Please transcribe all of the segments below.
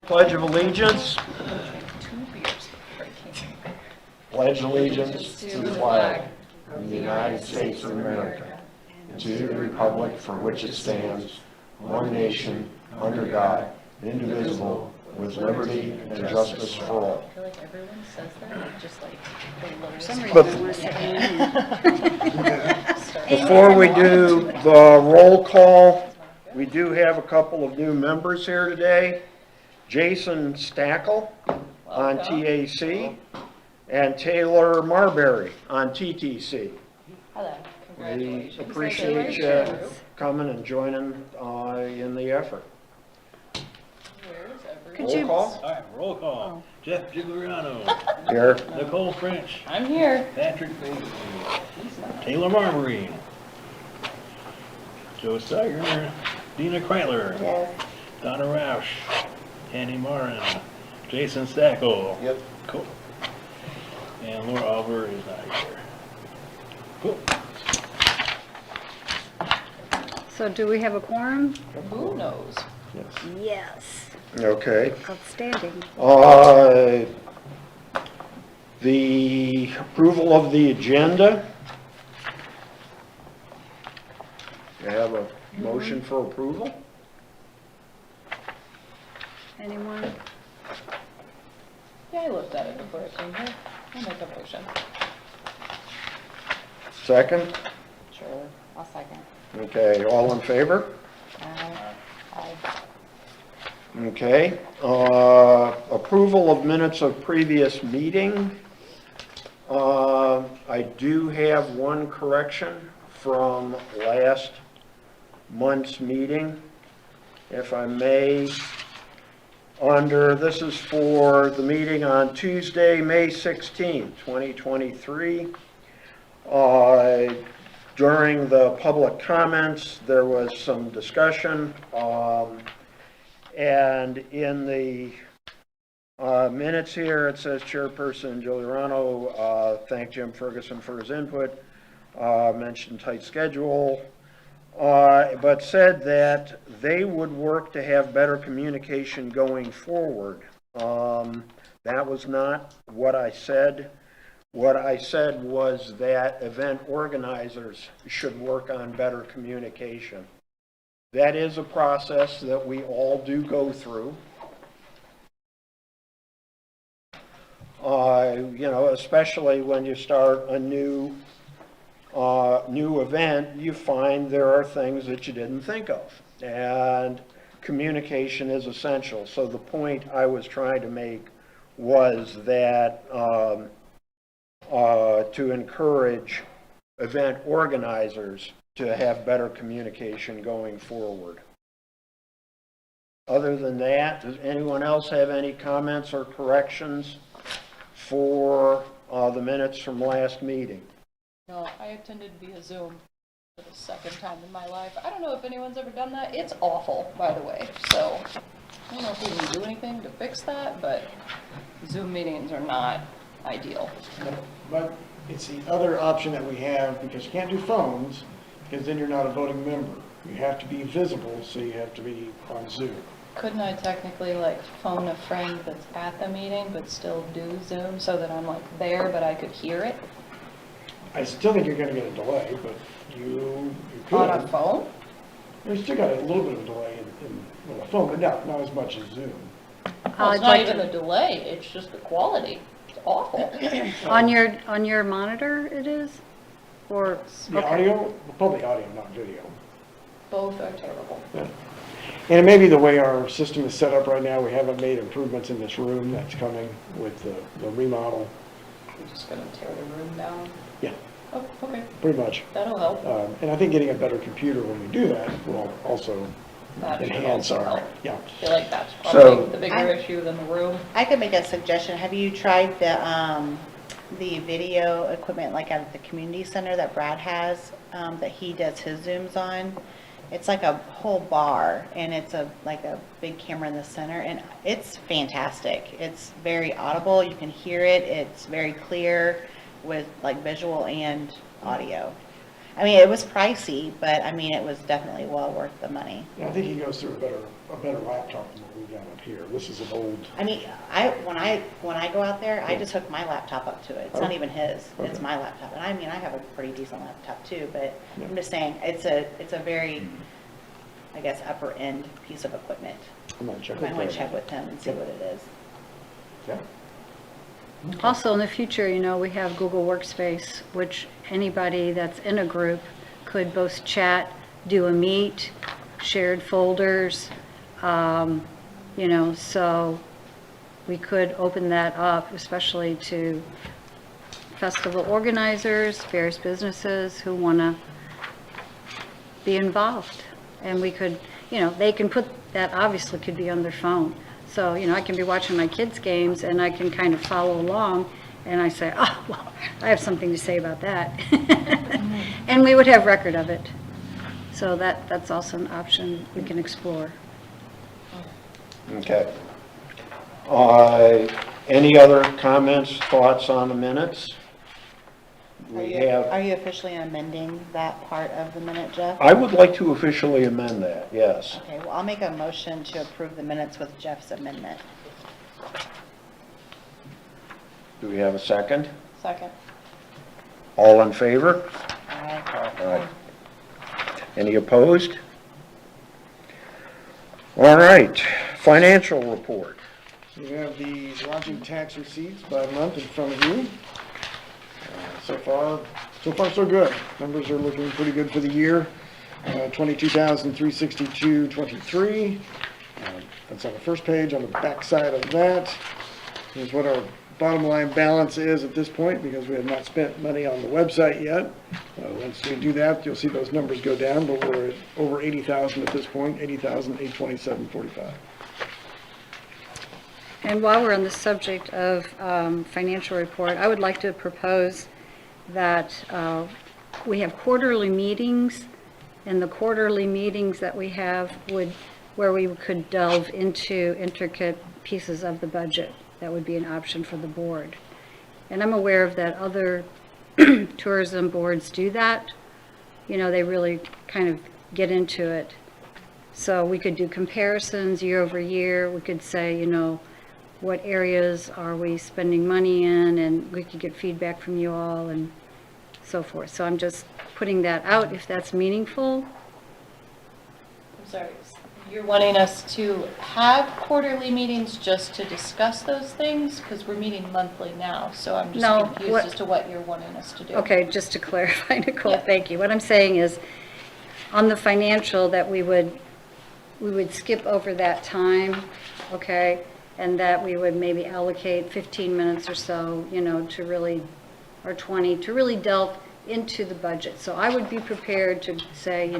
Pledge of Allegiance. Pledge allegiance to the flag of the United States of America and to the republic for which it stands, one nation, under God, indivisible, with liberty and justice for all. I feel like everyone says that, just like For some reason, Before we do the roll call, we do have a couple of new members here today. Jason Stackle on TAC and Taylor Marbury on TTC. hello. We appreciate you coming and joining in the effort. Roll call? All right, roll call. Jeff Gigliano, Here. Nicole French, I'm here. Patrick Bailey, Taylor Marbury, Joe Steiger, Dina Kreitler, Donna Roush, Annie Marin, Jason Stackle. Yep. Cool. And Laura Oliver is not here. Cool. so do we have a quorum? Who knows? Yes. Okay. Outstanding. The approval of the agenda. You have a motion for approval? Anyone? Yeah, I looked at it before I came here. I'll make a motion. Second? Sure, I'll second. Okay, all in favor? Aye. Okay, approval of minutes of previous meeting. I do have one correction from last month's meeting, if I may. This is for the meeting on Tuesday, May 16th, 2023. During the public comments, there was some discussion. And in the minutes here, it says Chairperson Giuliano thanked Jim Ferguson for his input, mentioned tight schedule, but said that they would work to have better communication going forward. That was not what I said. What I said was that event organizers should work on better communication. That is a process that we all do go through. Especially when you start a new event, you find there are things that you didn't think of. And communication is essential. So the point I was trying to make was that to encourage event organizers to have better communication going forward. Other than that, does anyone else have any comments or corrections for the minutes from last meeting? No, I attended via Zoom for the second time in my life. I don't know if anyone's ever done that. It's awful, by the way. So I don't know if we can do anything to fix that, but Zoom meetings are not ideal. But it's the other option that we have, because you can't do phones, because then you're not a voting member. You have to be visible, so you have to be on Zoom. Couldn't I technically phone a friend that's at the meeting but still do Zoom so that I'm there but I could hear it? I still think you're going to get a delay, but you could. On a phone? You still got a little bit of a delay in a phone, but not as much as Zoom. Well, it's not even the delay, it's just the quality. It's awful. On your monitor it is? Or? The okay. audio, probably audio, not video. Both are terrible. Yeah. And it may be the way our system is set up right now. We haven't made improvements in this room that's coming with the remodel. We're just gonna tear the room down? Yeah, Oh, okay, pretty much. that'll help. And I think getting a better computer when we do that will also That should enhance also our, help. yeah. I feel like that's So- probably the bigger I- issue than the room. I could make a suggestion. Have you tried the video equipment like at the community center that Brad has, that he does his Zooms on? It's like a whole bar and it's like a big camera in the center and it's fantastic. It's very audible. You can hear it. It's very clear with like visual and audio. I mean, it was pricey, but I mean, it was definitely well worth the money. Yeah, I think he goes through a better laptop than what we've got up here. This is an old, I mean, when I go out there, I just hook my laptop up to it. It's not even his, it's Okay. my laptop. And I mean, I have a pretty decent laptop too, but Yeah. I'm just saying, it's a very, I guess, upper end piece of equipment. I'm not You checking. might want to check with him and see what it is. Yeah. Also, in the future, we have Google Workspace, which anybody that's in a group could both chat, do a meet, shared folders, so we could open that up, especially to festival organizers, various businesses who want to be involved. And we could, they can put that, obviously could be on their phone. So, I can be watching my kids' games and I can kind of follow along and I say, oh, well, I have something to say about that. And we would have record of it. So that's also an option we can explore. Okay. Any other comments, thoughts on the minutes? We Are have, you officially amending that part of the minute, Jeff? I would like to officially amend that, yes. Okay, well, I'll make a motion to approve the minutes with Jeff's amendment. Do we have a second? Second. All in favor? Aye. Aye. Any opposed? All right, financial report. You have the lodging tax receipts by month in front of you. So far, so good. Numbers are looking pretty good for the year. 22,362.23. That's on the first page. On the back side of that is what our bottom line balance is at this point, because we have not spent money on the website yet. Once we do that, you'll see those numbers go down, but we're at over 80,000 at this point, 80,827.45. And while we're on the subject of financial report, I would like to propose that we have quarterly meetings, and the quarterly meetings that we have where we could delve into intricate pieces of the budget. That would be an option for the board. And I'm aware of that other tourism boards do that. They really kind of get into it. So we could do comparisons year over year. We could say, what areas are we spending money in, and we could get feedback from you all and so forth. So I'm just putting that out if that's meaningful. I'm sorry, you're wanting us to have quarterly meetings just to discuss those things? Because we're meeting monthly now, so I'm just No, confused what- as to what you're wanting us to do. Okay, just to clarify, Nicole, Yeah. thank you. What I'm saying is, on the financial, that we would skip over that time, okay? And that we would maybe allocate 15 minutes or so, to really, or 20, to really delve into the budget. So I would be prepared to say,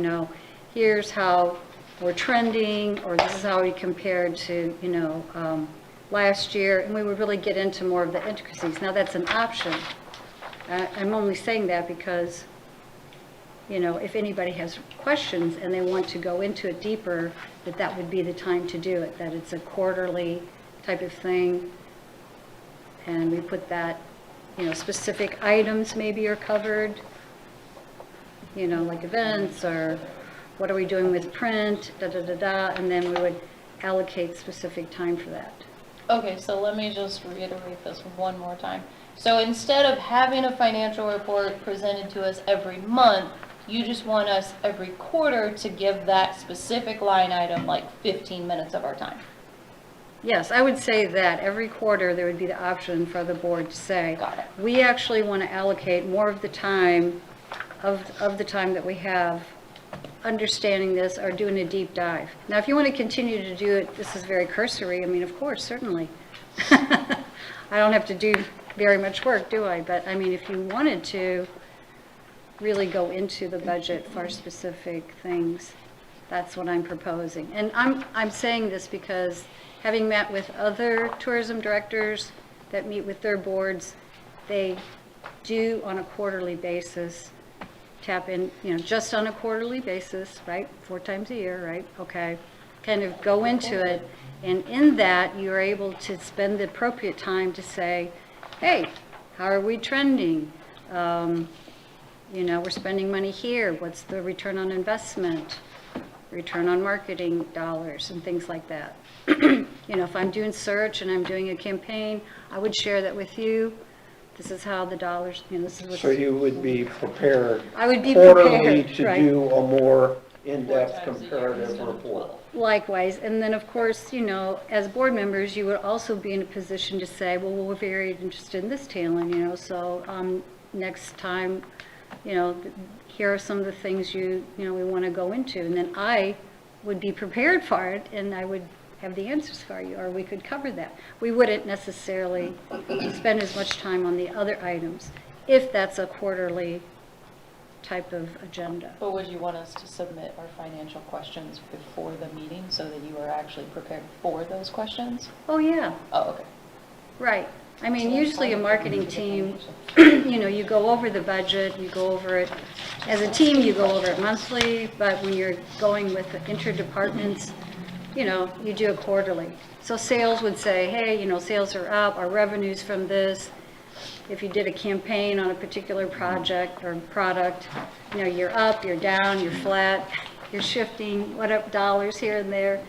here's how we're trending, or this is how we compared to, last year, and we would really get into more of the intricacies. Now, that's an option. I'm only saying that because, if anybody has questions and they want to go into it deeper, that would be the time to do it, that it's a quarterly type of thing. And we put that, specific items maybe are covered, like events, or what are we doing with print, and then we would allocate specific time for that. Okay, so let me just reiterate this one more time. So instead of having a financial report presented to us every month, you just want us every quarter to give that specific line item like 15 minutes of our time. Yes, I would say that every quarter there would be the option for the board to say, Got it. we actually want to allocate more of the time, of the time that we have understanding this or doing a deep dive. Now, if you want to continue to do it, this is very cursory, of course, certainly. I don't have to do very much work, do I? But, I mean, if you wanted to really go into the budget for specific things, that's what I'm proposing. And I'm saying this because having met with other tourism directors that meet with their boards, they do on a quarterly basis tap in, just on a quarterly basis, right? 4 times a year, right? Okay. Kind of go into it. And in that, you're able to spend the appropriate time to say, hey, how are we trending? We're spending money here. What's the return on investment? Return on marketing dollars and things like that. If I'm doing search and I'm doing a campaign, I would share that with you. This is how the dollars, this is what's. So you would be prepared I would be quarterly prepared, to right. do a more 4 in-depth times a year comparative instead of report. 12. Likewise, and then of course, as board members, you would also be in a position to say, well, we're very interested in this, Talon, so next time, here are some of the things we want to go into, and then I would be prepared for it, and I would have the answers for you, or we could cover that. We wouldn't necessarily spend as much time on the other items, if that's a quarterly type of agenda. But would you want us to submit our financial questions before the meeting so that you are actually prepared for those questions? Oh, yeah, Oh, okay. right. I mean, So that's usually a fine. marketing team, you go over the budget, you go over it, as a team, you go over it monthly, but when you're going with the interdepartments, you do it quarterly. So sales would say, hey, sales are up, our revenues from this. If you did a campaign on a particular project or product, you're up, you're down, you're flat, you're shifting, what up dollars here and there.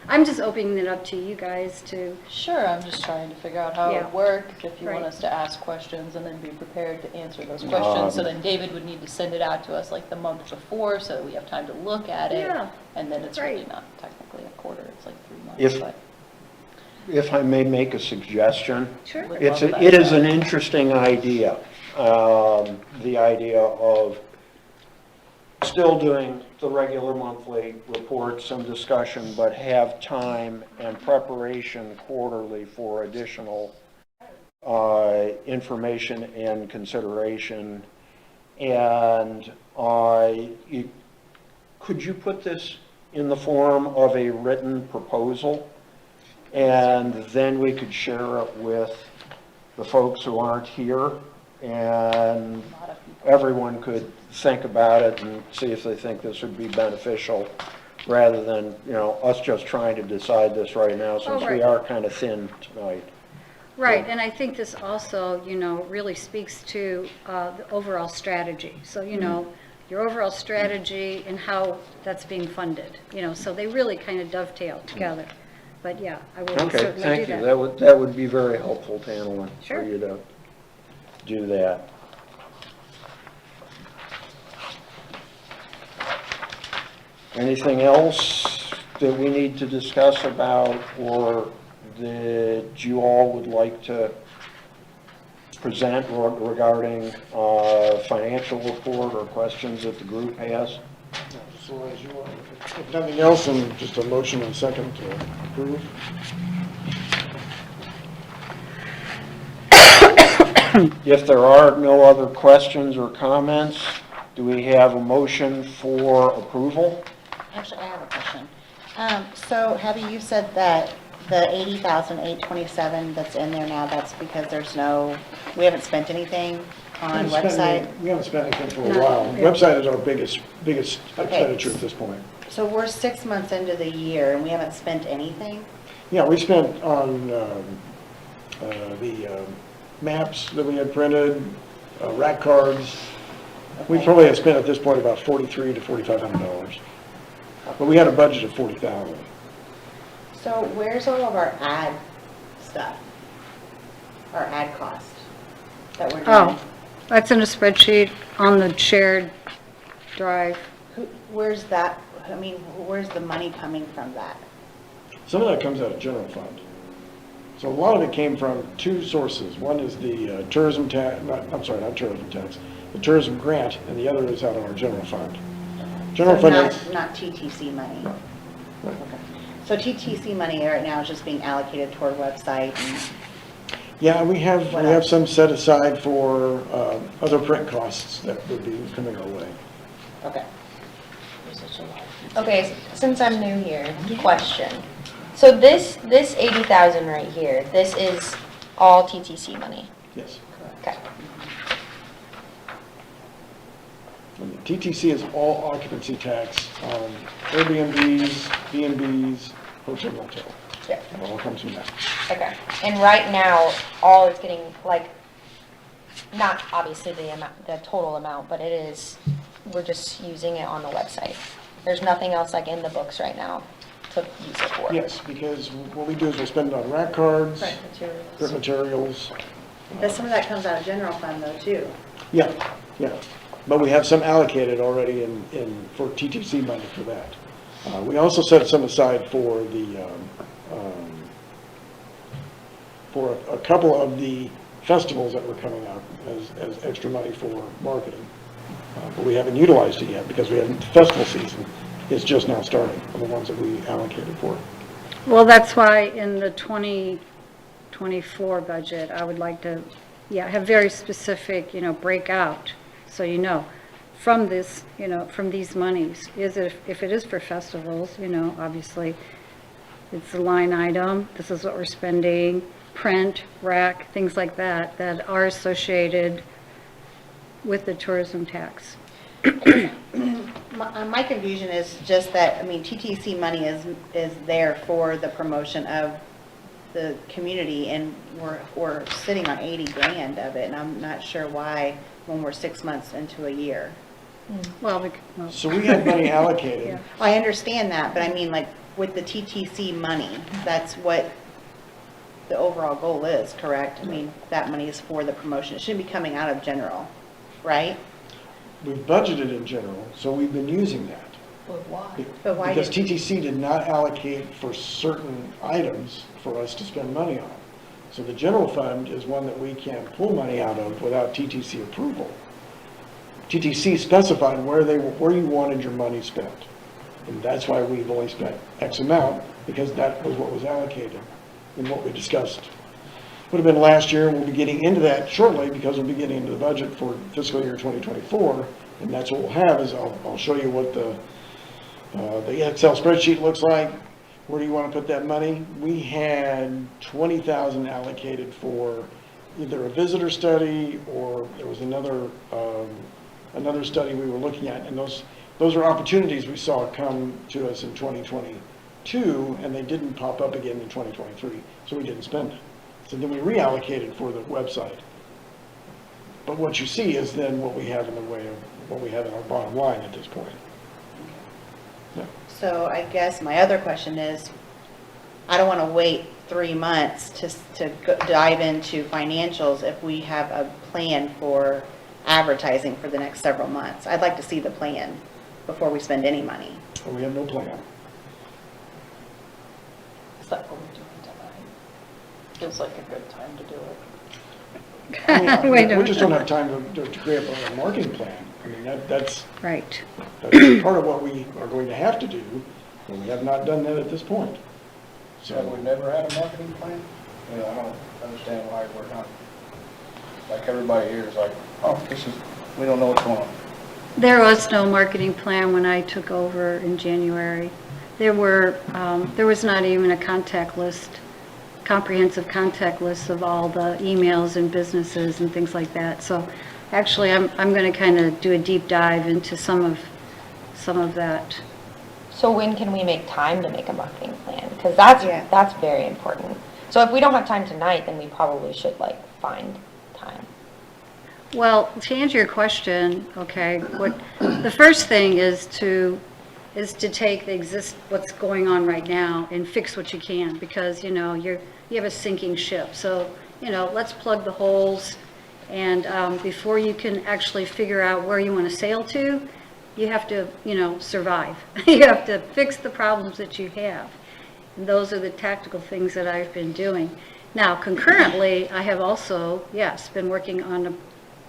I'm just opening it up to you guys to, Sure, I'm just trying to figure out how it Yeah. would work, if you want Right. us to ask questions and then be prepared to answer those questions. So then David would need to send it out to us like the month before so that we have time to look at it. Yeah. And then it's really Right. not technically a quarter, it's like 3 months. If- but If I may make a suggestion, sure. would it love that. is an interesting idea, the idea of still doing the regular monthly reports, some discussion, but have time and preparation quarterly for additional information and consideration. And could you put this in the form of a written proposal? And then we could share it with the folks who aren't here, and A lot of people. everyone could think about it and see if they think this would be beneficial, rather than, us just trying to decide this right now, since we right. are kind of thin tonight. Right, and I think this also, really speaks to the overall strategy. So, your overall strategy and how that's being funded, so they really kind of dovetail together. But yeah, I would Okay, certainly do thank you. that. That would be very helpful, Tantalyn, for Sure. you to do that. Anything else that we need to discuss about, or that you all would like to present regarding financial report, or questions that the group has? So as you want, if nothing else, then just a motion and second to approve. If there are no other questions or comments, do we have a motion for approval? Actually, I have a question. So Abby, you said that the 80,827 that's in there now, that's because we haven't spent anything on website? We haven't spent anything for a No, while. yeah. Website is our biggest Okay. expenditure at this point. So we're 6 months into the year and we haven't spent anything? Yeah, we spent on the maps that we had printed, rack cards. We Okay. probably have spent at this point about $4,300 to $4,500. But we had a budget of $40,000. So where's all of our ad stuff? Our ad cost that we're doing? Oh, that's in a spreadsheet on the shared drive. Where's that, where's the money coming from that? Some of that comes out of general fund. So a lot of it came from 2 sources. One is the tourism tax, not tourism tax, the tourism grant, and the other is out of our general fund. General So fund not, is, not TTC money? No. Right. Okay. So TTC money right now is just being allocated toward website and, Yeah, we have some set aside for other print costs that would be coming our way. Okay. Okay, since I'm new here, question. So this 80,000 right here, this is all TTC money? Yes. Okay. And TTC is all occupancy tax on Airbnbs, B&Bs, hotel motel. Yeah. It all comes from that. Okay. And right now, all it's getting, like, not obviously the amount, the total amount, but it is, we're just using it on the website. There's nothing else like in the books right now to use it for. Yes, because what we do is we spend it on rack cards, Print materials. print materials. But some of that comes out of general fund though, too. Yeah, yeah. But we have some allocated already for TTC money for that. We also set some aside for for a couple of the festivals that were coming out as extra money for marketing. But we haven't utilized it yet because the festival season is just now starting, the ones that we allocated for. Well, that's why in the 2024 budget, I would like to, have very specific, breakout, so from this, from these monies, if it is for festivals, obviously, it's a line item, this is what we're spending, print, rack, things like that, that are associated with the tourism tax. My confusion is just that, TTC money is there for the promotion of the community, and we're sitting on 80 grand of it, and I'm not sure why when we're 6 months into a year. Well, So we had money allocated. Yeah. I understand that, but like with the TTC money, that's what the overall goal is, correct? That money is for the promotion. It shouldn't be coming out of general, right? We've budgeted in general, so we've been using that. But why? But why Because did- TTC did not allocate for certain items for us to spend money on. So the general fund is one that we can't pull money out of without TTC approval. TTC specified where you wanted your money spent. And that's why we've only spent X amount, because that was what was allocated and what we discussed. Would have been last year, we'll be getting into that shortly because we'll be getting into the budget for fiscal year 2024. And that's what we'll have is I'll show you what the Excel spreadsheet looks like. Where do you want to put that money? We had 20,000 allocated for either a visitor study or there was another study we were looking at. And those are opportunities we saw come to us in 2022, and they didn't pop up again in 2023, so we didn't spend it. So then we reallocated for the website. But what you see is then what we have in the way of what we have in our bottom line at this point. Yeah. So I guess my other question is, I don't want to wait 3 months to dive into financials if we have a plan for advertising for the next several months. I'd like to see the plan before we spend any money. But we have no plan. Is that what we're doing tonight? Feels like a good time to do it. I Wait mean, a we just don't minute. have time to create a marketing plan. I mean, that's Right. part of what we are going to have to do, and we have not done that at this point. Have we So, never had a marketing plan? I don't understand why we're not, like everybody here is like, oh, we don't know what's going on. There was no marketing plan when I took over in January. There was not even a contact list, comprehensive contact list of all the emails and businesses and things like that. So actually, I'm going to kind of do a deep dive into some of that. So when can we make time to make a marketing plan? Because Yeah. that's very important. So if we don't have time tonight, then we probably should find time. Well, to answer your question, okay, the first thing is to take what's going on right now and fix what you can, because, you have a sinking ship. So, let's plug the holes, and before you can actually figure out where you want to sail to, you have to, survive. You have to fix the problems that you have. And those are the tactical things that I've been doing. Now, concurrently, I have also, been working on a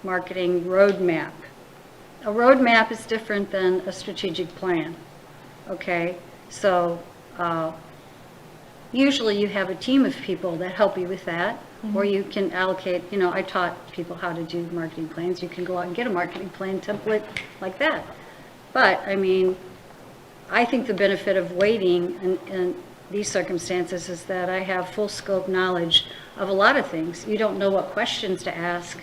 marketing roadmap. A roadmap is different than a strategic plan, okay? So, usually you have a team of people that help you with that, or you can allocate, I taught people how to do marketing plans. You can go out and get a marketing plan template like that. But, I mean, I think the benefit of waiting in these circumstances is that I have full scope knowledge of a lot of things. You don't know what questions to ask,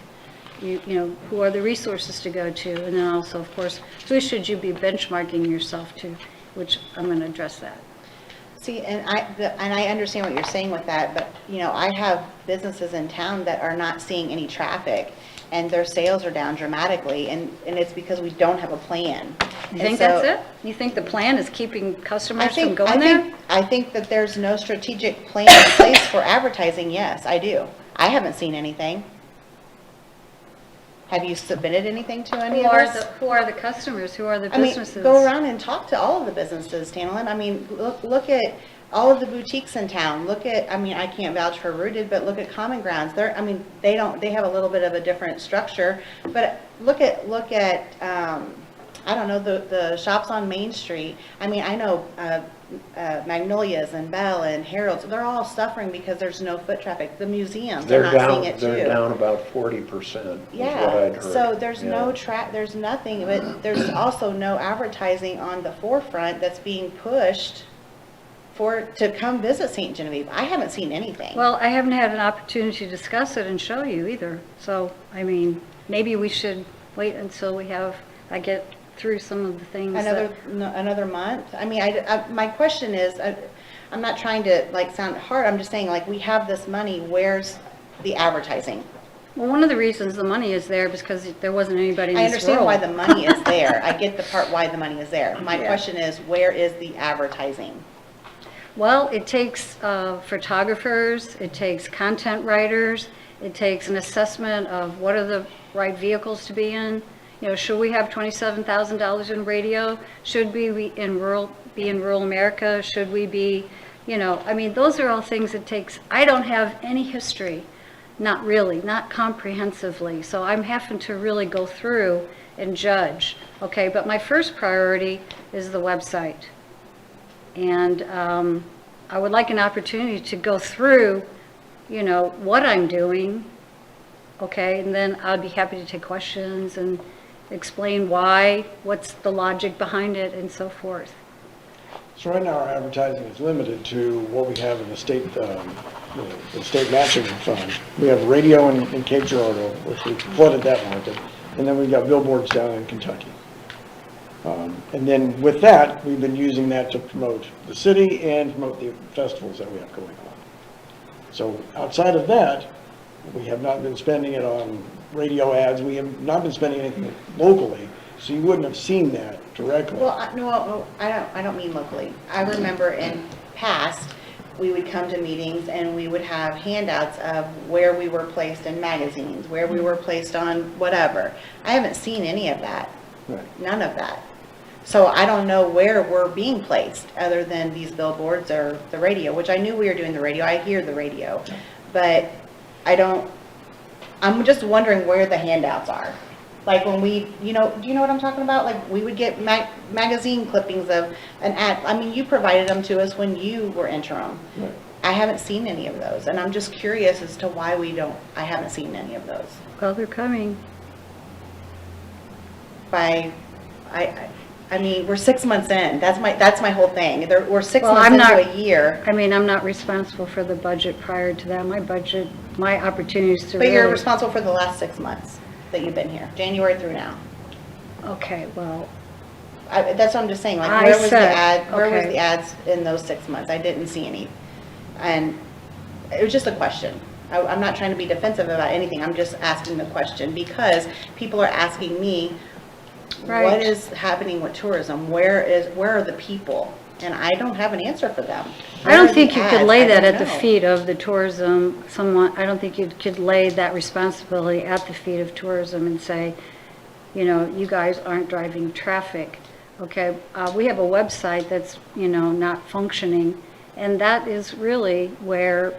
who are the resources to go to, and then also, of course, who should you be benchmarking yourself to, which I'm going to address that. See, and I understand what you're saying with that, but, I have businesses in town that are not seeing any traffic, and their sales are down dramatically, and it's because we don't have a plan. You think that's it? You think the plan is keeping customers from going I there? think, I think that there's no strategic plan in place for advertising, yes, I do. I haven't seen anything. Have you submitted anything to any of us? Who are the customers? Who are the I mean, businesses? go around and talk to all of the businesses, Tantalyn. I mean, look at all of the boutiques in town. Look at, I mean, I can't vouch for Rooted, but look at Common Grounds. They have a little bit of a different structure, but look at, I don't know, the shops on Main Street. I mean, I know, Magnolias and Bell and Harold's, they're all suffering because there's no foot traffic. The museums, they're not seeing it too. They're down about 40%, is what I'd Yeah, heard. so there's Yeah. no there's nothing, but there's also no advertising on the forefront that's being pushed to come visit St. Genevieve. I haven't seen anything. Well, I haven't had an opportunity to discuss it and show you either. So, I mean, maybe we should wait until I get through some of the things Another month? I mean, my question is, I'm not trying to sound hard, I'm just saying we have this money, where's the advertising? Well, one of the reasons the money is there is because there wasn't anybody in I this understand role. why the money is there. I get the part why the money is there. My question is, where is the advertising? Well, it takes photographers, it takes content writers, it takes an assessment of what are the right vehicles to be in. Should we have $27,000 in radio? Should we be in rural America? Should we be, I mean, those are all things it takes. I don't have any history, not really, not comprehensively. So I'm having to really go through and judge. Okay, but my first priority is the website. And I would like an opportunity to go through, what I'm doing. Okay, and then I'd be happy to take questions and explain why, what's the logic behind it, and so forth. So right now, our advertising is limited to what we have in the state matching fund. We have radio in Cape Girardeau, which we flooded that market, and then we've got billboards down in Kentucky. And then with that, we've been using that to promote the city and promote the festivals that we have going on. So outside of that, we have not been spending it on radio ads. We have not been spending anything locally, so you wouldn't have seen that directly. Well, no, I don't mean locally. I remember in past, we would come to meetings and we would have handouts of where we were placed in magazines, where we were placed on whatever. I haven't seen any of that. Right. None of that. So I don't know where we're being placed other than these billboards or the radio, which I knew we were doing the radio. I hear the radio, but I'm just wondering where the handouts are. Like when we, do you know what I'm talking about? Like we would get magazine clippings of an ad. I mean, you provided them to us when you were interim. Right. I haven't seen any of those, and I'm just curious as to why I haven't seen any of those. Well, they're coming. I mean, we're 6 months in. That's my whole thing. We're 6 Well, months into a year. I mean, I'm not responsible for the budget prior to that. My opportunities to But you're really. responsible for the last 6 months that you've been here, January through now. Okay, well, That's what I'm just saying, like, I where was the said, ad, where was okay. the ads in those 6 months? I didn't see any. And it was just a question. I'm not trying to be defensive about anything, I'm just asking the question, because people are asking me, Right. what is happening with tourism? Where are the people? And I don't have an answer for them. I don't Where are think the you could ads? lay I that don't at the know. feet of the tourism, I don't think you could lay that responsibility at the feet of tourism and say, you guys aren't driving traffic. Okay, we have a website that's, not functioning, and that is really where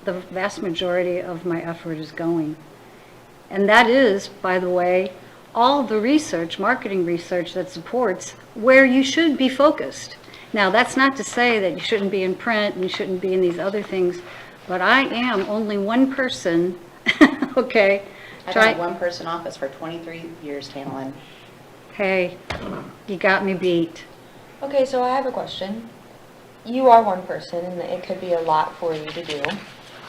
the vast majority of my effort is going. And that is, by the way, all the research, marketing research that supports where you should be focused. Now, that's not to say that you shouldn't be in print and you shouldn't be in these other things, but I am only one person, okay? I've Try- had a one-person office for 23 years, Tamlin. Hey, you got me beat. Okay, so I have a question. You are one person, and it could be a lot for you to do.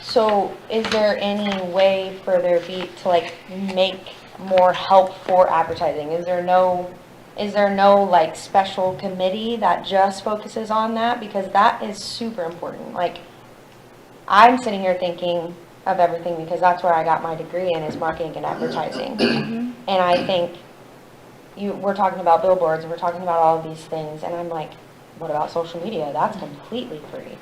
So is there any way for there to like make more help for advertising? Is there no like special committee that just focuses on that? Because that is super important. Like, I'm sitting here thinking of everything because that's where I got my degree in, is marketing and advertising. And I think we're talking about billboards and we're talking about all of these things, and I'm like, what about social media? That's completely free.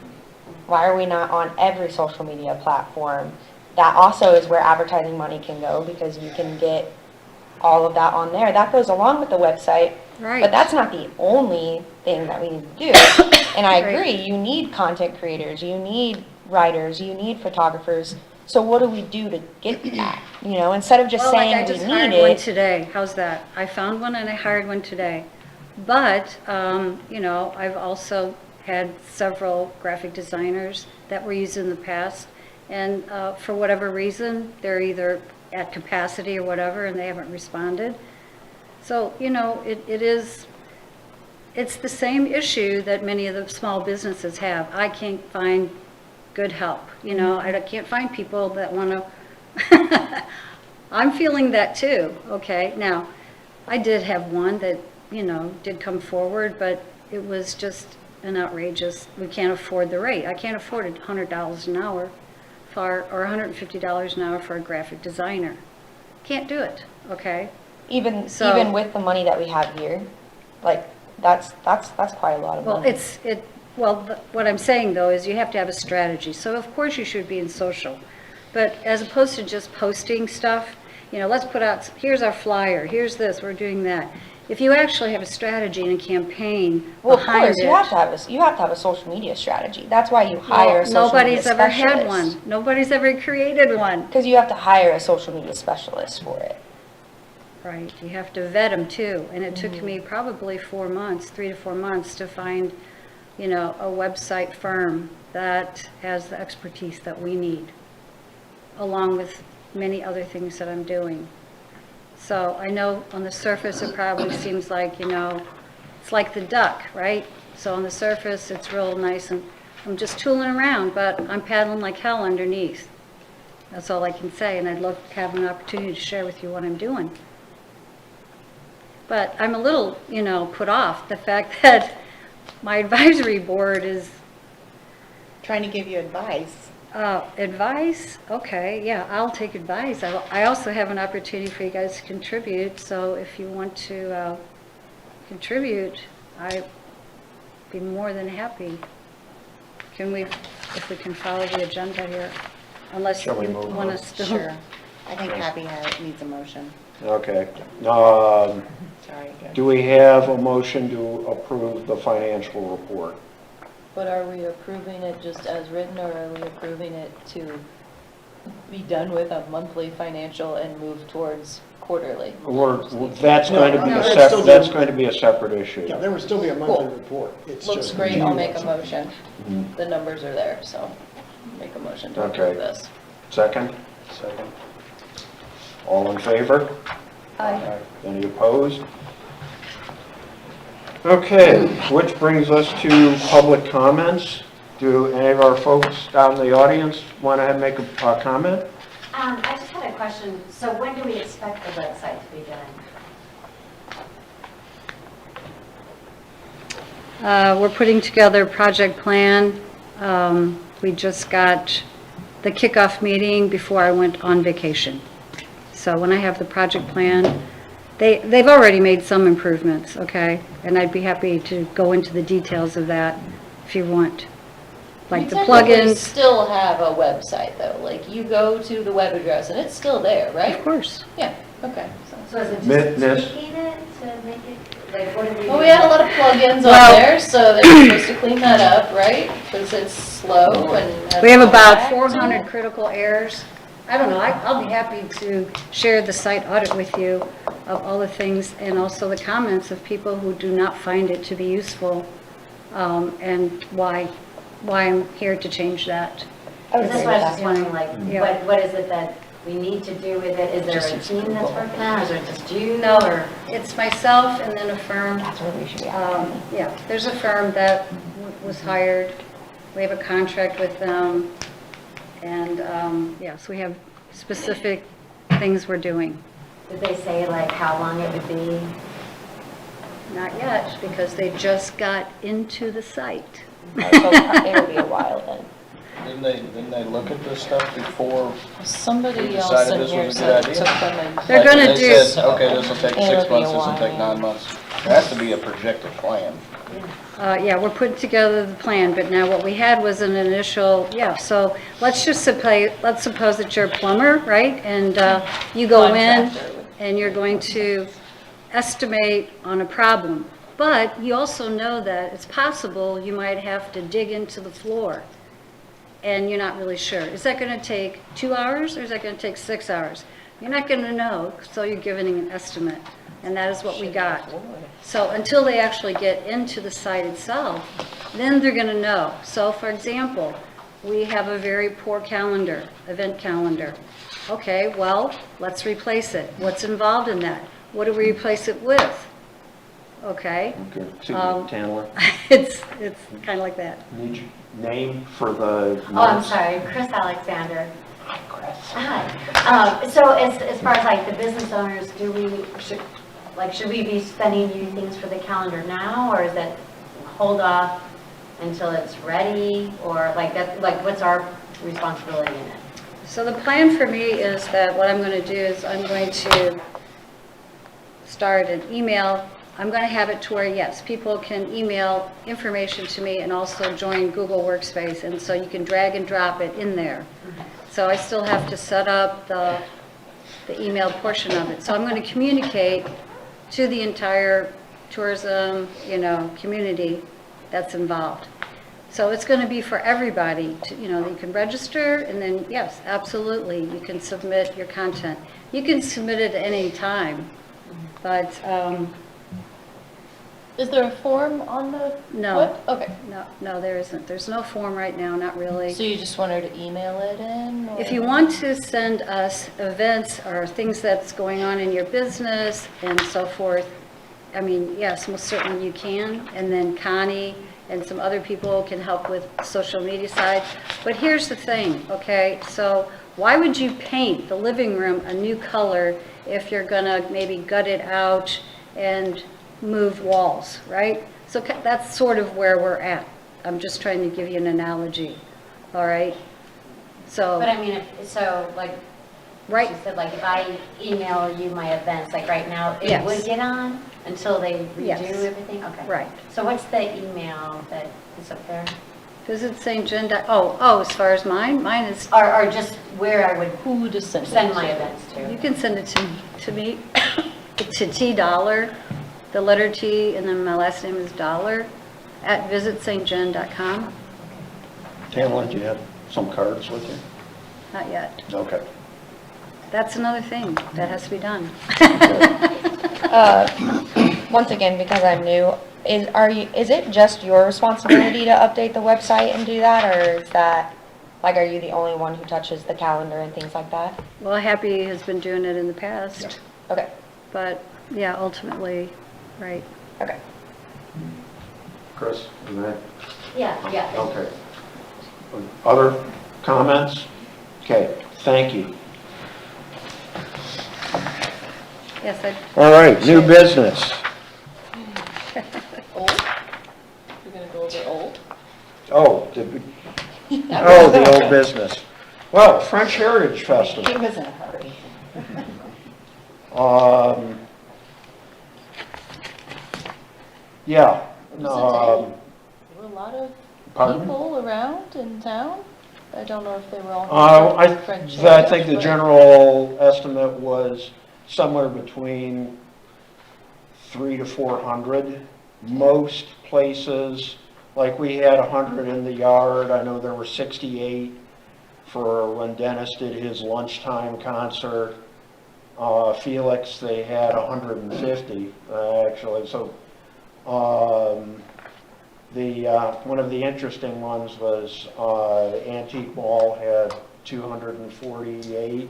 Why are we not on every social media platform? That also is where advertising money can go, because you can get all of that on there. That goes along with the website. Right. But that's not the only thing that we need to do. And I Right. agree, you need content creators, you need writers, you need photographers. So what do we do to get that? You know, instead of just Well, like I saying just we hired need one it. today. How's that? I found one and I hired one today. But, you know, I've also had several graphic designers that were used in the past. And for whatever reason, they're either at capacity or whatever, and they haven't responded. So, you know, it's the same issue that many of the small businesses have. I can't find good help, you know, I can't find people that want to, I'm feeling that too, okay? Now, I did have one that, you know, did come forward, but it was just an outrageous, we can't afford the rate. I can't afford $100 an hour or $150 an hour for a graphic designer. Can't do it, okay? Even So- with the money that we have here, like, that's quite a lot of Well, money. what I'm saying though is you have to have a strategy. So of course you should be in social, but as opposed to just posting stuff, you know, let's put out, here's our flyer, here's this, we're doing that. If you actually have a strategy and a campaign Well, of behind course, it. you have to have a social media strategy. That's why you hire a social media Nobody's ever had specialist. one. Nobody's ever created one. Because you have to hire a social media specialist for it. Right, you have to vet them too. And it took me probably 4 months, 3 to 4 months to find, you know, a website firm that has the expertise that we need, along with many other things that I'm doing. So I know on the surface, it probably seems like, you know, it's like the duck, right? So on the surface, it's real nice and I'm just tooling around, but I'm paddling like hell underneath. That's all I can say, and I'd love to have an opportunity to share with you what I'm doing. But I'm a little, you know, put off the fact that my advisory board is, Trying to give you advice. advice, okay, yeah, I'll take advice. I also have an opportunity for you guys to contribute, so if you want to contribute, I'd be more than happy. If we can follow the agenda here, unless you Shall we move want on? to still. Sure. I think Abby needs a motion. Okay. Sorry. Do we have a motion to approve the financial report? But are we approving it just as written, or are we approving it to be done with a monthly financial and move towards quarterly? That's going to be No, a it's still that's doing- going to be a separate issue. Yeah, there would still be a monthly Cool. report. It's Looks just- great, I'll make a motion. Mhm. The numbers are there, so make a motion to Okay. approve this. Second? Second. All in favor? Aye. Any opposed? Okay, which brings us to public comments. Do any of our folks out in the audience want to make a comment? I just had a question. So when do we expect the website to be done? We're putting together a project plan. We just got the kickoff meeting before I went on vacation. So when I have the project plan, they've already made some improvements, okay? And I'd be happy to go into the details of that if you want. Like the You technically plugins. still have a website though, like you go to the web address and it's still there, right? Of course. Yeah, okay. So is it Miss- just tweaking it to make it, like what do we? Well, we had a lot of plugins Well- on there, so they're supposed to clean that up, right? Because it's slow and. has We have no about lag to 400 it. critical errors. I don't know, I'll be happy to share the site audit with you of all the things and also the comments of people who do not find it to be useful and why I'm here to change that. I would Is this agree what I with was just that. wondering, like, Yeah. what is it that we need to do with it? Is there a team that's working on it, or is it just you? No, Or it's myself and then a firm. That's where we should be at. Yeah, there's a firm that was hired. We have a contract with them. And, yes, we have specific things we're doing. did they say like how long it would be? Not yet, because they just got into the site. So it'll be a while then. Didn't they look at this stuff before? Somebody We else decided in this here was a good said it idea. took them They're Like, gonna they do- said, okay, this will take It'll 6 be a months, this will take while. 9 months. There has to be a projected plan. Yeah, we're putting together the plan, but now what we had was an initial, yeah, so let's suppose that you're a plumber, right? And you go in Contractor. and you're going to estimate on a problem. But you also know that it's possible you might have to dig into the floor and you're not really sure. Is that going to take 2 hours or is that going to take 6 hours? You're not going to know, so you're giving an estimate. And that is what we got. So until they actually get into the site itself, then they're going to know. So for example, we have a very poor calendar, event calendar. Okay, well, let's replace it. What's involved in that? What do we replace it with? Okay, Excuse me, Tanler, it's kind of like that. need your name for the Oh, I'm notes? sorry, Chris Alexander. Hi. So as far as like the business owners, should we be sending you things for the calendar now, or is it hold off until it's ready, or like that, like what's our responsibility in it? So the plan for me is that what I'm going to do is I'm going to start an email. I'm going to have it to where, yes, people can email information to me and also join Google Workspace, and so you can drag and drop it in there. So I still have to set up the email portion of it. So I'm going to communicate to the entire tourism, community that's involved. So it's going to be for everybody, you can register, and then, yes, absolutely, you can submit your content. You can submit it at any time, but, Is there a form on the No. web? Okay. no, there isn't. There's no form right now, not really. So you just want her to email it in? If or- you want to send us events or things that's going on in your business and so forth, I mean, yes, most certainly you can. And then Connie and some other people can help with social media side. But here's the thing, okay? So why would you paint the living room a new color if you're gonna maybe gut it out and move walls, right? So that's sort of where we're at. I'm just trying to give you an analogy, all right? So. But I mean, like Right. she said, like if I email you my events, like right now, it Yes. would get on until they redo Yes. everything? Okay. Right. So what's the email that is up there? Visit St. John. As far as mine is, Or just where I would Who to send it send my to? events to? you can send it to me, to T Dollar, the letter T, and then my last name is Dollar, at visitstjohn.com. Tanler, do you have some cards with you? Not yet. Okay. That's another thing that has to be done. Once again, because I'm new, is it just your responsibility to update the website and do that, or is that, like, are you the only one who touches the calendar and things like that? Well, Happy has been doing it in the past, Okay, but yeah, ultimately, right. okay. Chris, is that? Yeah. Okay. Other comments? Okay, thank you. Yes, All right, new business. Old? You're gonna go over old? Oh, the old business. Well, French Heritage Festival. He was in a hurry. Yeah. There were a lot of Pardon? people around in town. I don't know if they were all. I French think heritage, the but- general estimate was somewhere between 300 to 400. Most places, like we had 100 in the yard. I know there were 68 for when Dennis did his lunchtime concert. Felix, they had 150 actually. So One of the interesting ones was Antique Mall had 248,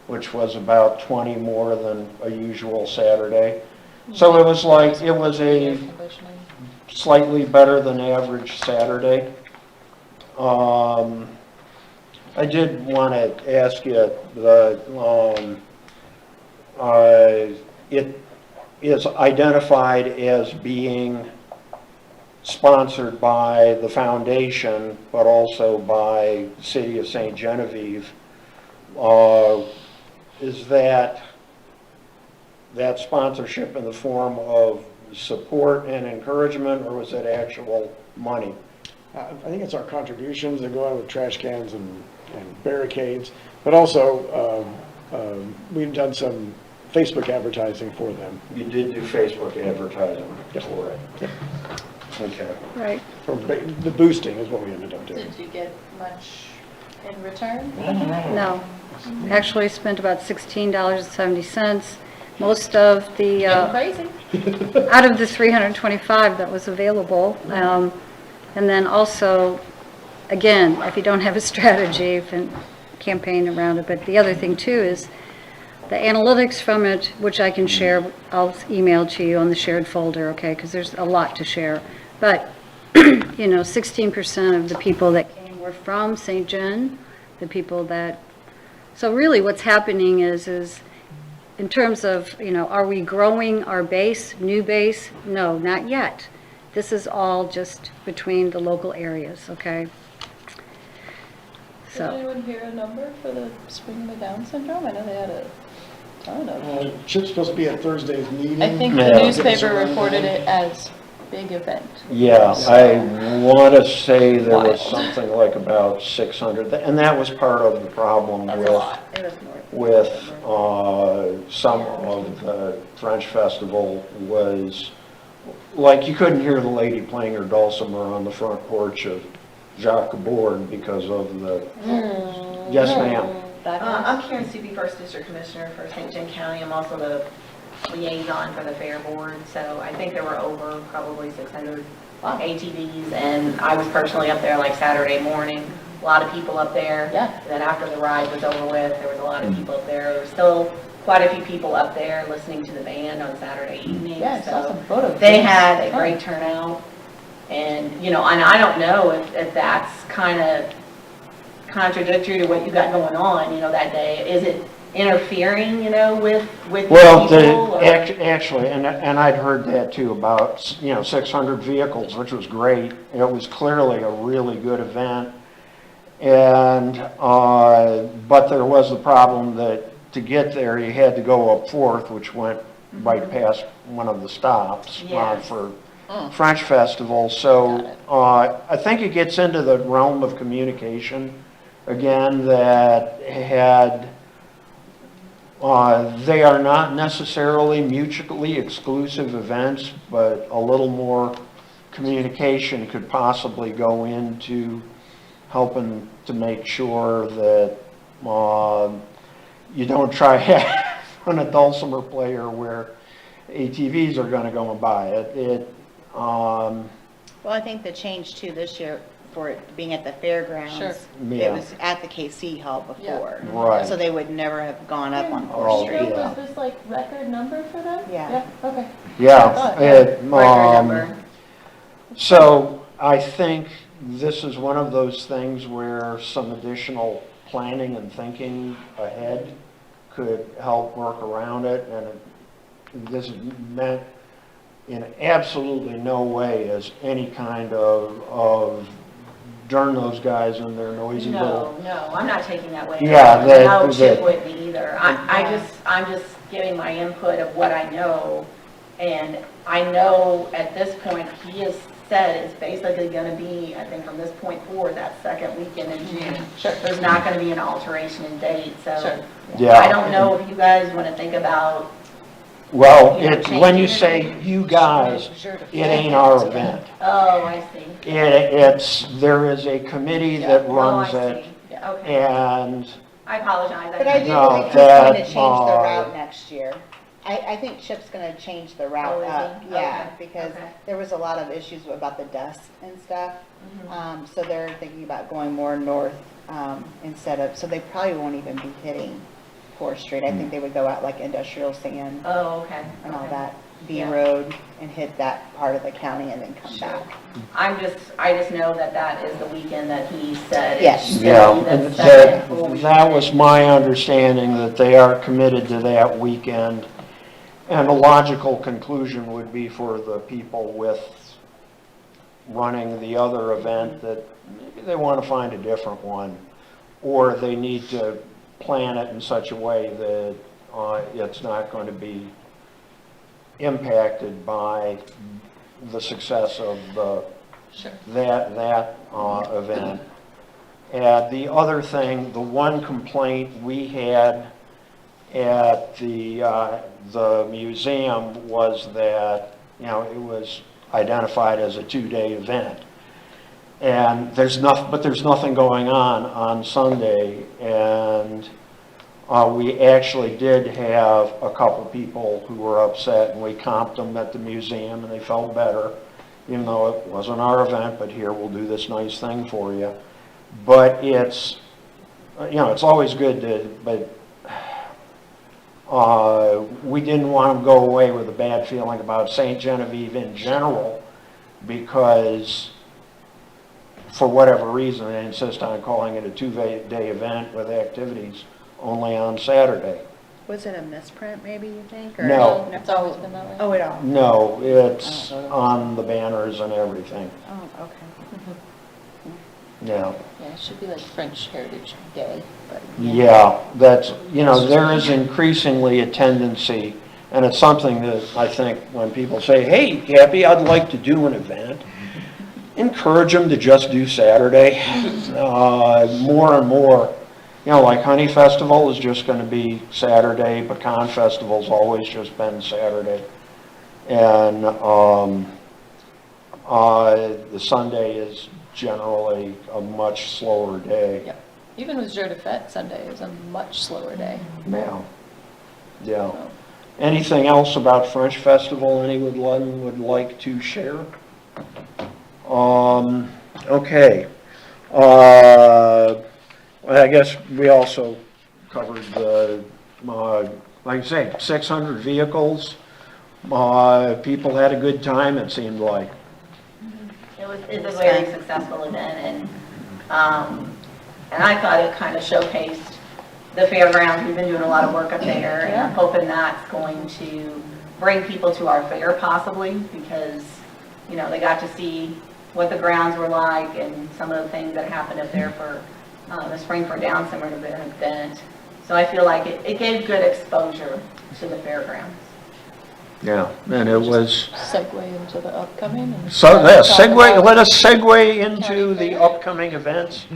which was about 20 more than a usual Saturday. So it was like, it was Air a conditioning. slightly better than average Saturday. I did want to ask you, it is identified as being sponsored by the foundation, but also by the City of St. Genevieve. Is that sponsorship in the form of support and encouragement, or was it actual money? I think it's our contributions that go out with trash cans and barricades, but also we've done some Facebook advertising for them. You did do Facebook advertising for it? Yep. Okay. Right. The boosting is what we ended up doing. Did you get much in return? No. Actually spent about $16.70. Most of the, Going crazy. out of the 325 that was available. And then also, again, if you don't have a strategy and campaign around it, but the other thing too is the analytics from it, which I can share, I'll email to you on the shared folder, okay, because there's a lot to share. But, 16% of the people that came were from St. John, the people that, so really what's happening is in terms of, are we growing our base, new base? No, not yet. This is all just between the local areas, okay? Did So, anyone hear a number for the Spring of the Down syndrome? I know they had a ton of. Chip's supposed to be at Thursday's meeting. I think Yeah. the newspaper reported it as big event. Yeah, I want to say there was Wild. something like about 600, and that was part of the problem That's a with, lot. It was more. some of the French festival was, like, you couldn't hear the lady playing her dulcimer on the front porch of Jacques Bourne because of the, yes ma'am. I'm Karen Supi, First District Commissioner for St. John County. I'm also the liaison for the Fair Board, so I think there were over probably 600 ATVs, and I was personally up there like Saturday morning. A lot of people up there. Yeah. And then after the ride was over with, there was a lot of people up there. There were still quite a few people up there listening to the band on Saturday evening. Yeah, I saw so some photos. they had a great turnout. And, and I don't know if that's kind of contradictory to what you got going on, that day. Is it interfering, with Well, people? Or? actually, and I'd heard that too, about, 600 vehicles, which was great. It was clearly a really good event. And, but there was the problem that to get there, you had to go up Fourth, which went right past one of the stops Yes. for French Festival. So, I think it gets into the realm of communication again that they are not necessarily mutually exclusive events, but a little more communication could possibly go into helping to make sure that you don't try having a dulcimer player where ATVs are going to go and buy it. Well, I think the change too this year for it being at the fairgrounds. Sure. Yeah. It was at the KC Hall before. Right. So they would never have gone up on Oh, Fourth Street. yeah. Was this like record number for them? Yeah. Okay. Yeah. Record number. So I think this is one of those things where some additional planning and thinking ahead could help work around it. And this is meant in absolutely no way as any kind of darn those guys in their noisy little. No, I'm not taking that way. Yeah, No, Chip wouldn't either. I'm just giving my input of what I know, and I know at this point, he has said it's basically gonna be, I think from this point forward, that second weekend in June. Sure. There's not gonna be an alteration in date, so. Sure. Yeah. I don't know if you guys wanna think about, Well, You know, when you changing say you guys, it ain't our event. oh, I see. There is a committee that Oh, runs I it, see. Okay, and I apologize. But I do No, think he's going to that, change the route next year. I think Chip's gonna change the Oh, route is up, he? yeah, Okay, because okay. there was a lot of issues about the dust and stuff. Mm-hmm. So they're thinking about going more north, instead of, so they probably won't even be hitting Fourth Street. I think they would go out like industrial sand Oh, okay. and all okay. that, B Yeah. Road, and hit that part of the county and then come back. I just know that that is the weekend that he said. it Yes. should Yeah, be the and second full that weekend. was my understanding, that they are committed to that weekend. And a logical conclusion would be for the people with running the other event that maybe they want to find a different one, or they need to plan it in such a way that it's not going to be impacted by the success of that event. And the other thing, the one complaint we had at the museum was that, it was identified as a 2-day event. And there's nothing going on Sunday. And we actually did have a couple people who were upset, and we comped them at the museum, and they felt better, even though it wasn't our event, but here, we'll do this nice thing for you. But it's always good but we didn't want them to go away with a bad feeling about St. Genevieve in general, because for whatever reason, they insist on calling it a 2-day event with activities only on Saturday. Was it a misprint, maybe, you think? Or- No. It's always been that way. Oh, it all? No, it's on the banners and everything. Oh, okay. Yeah. Yeah, it should be like French Heritage Day, but. Yeah, that's, there is increasingly a tendency, and it's something that I think when people say, hey, Gabby, I'd like to do an event, encourage them to just do Saturday. More and more, like Honey Festival is just going to be Saturday, Pecan Festival's always just been Saturday. And the Sunday is generally a much slower day. Yep. Even with Jour de Fête, Sunday is a much slower day. Yeah. Yeah. Anything else about French Festival anyone would like to share? Okay. I guess we also covered the, like I say, 600 vehicles. People had a good time, it seemed like. It's a very successful event, and I thought it kind of showcased the fairgrounds. We've been doing a lot of work up there, and I'm hoping that's going to bring people to our fair possibly, because, they got to see what the grounds were like and some of the things that happened up there for the Spring for Down Summer event. So I feel like it gave good exposure to the fairgrounds. Yeah, and it was, Segue into the upcoming. and so talk about let us segue into County the Fair. upcoming events.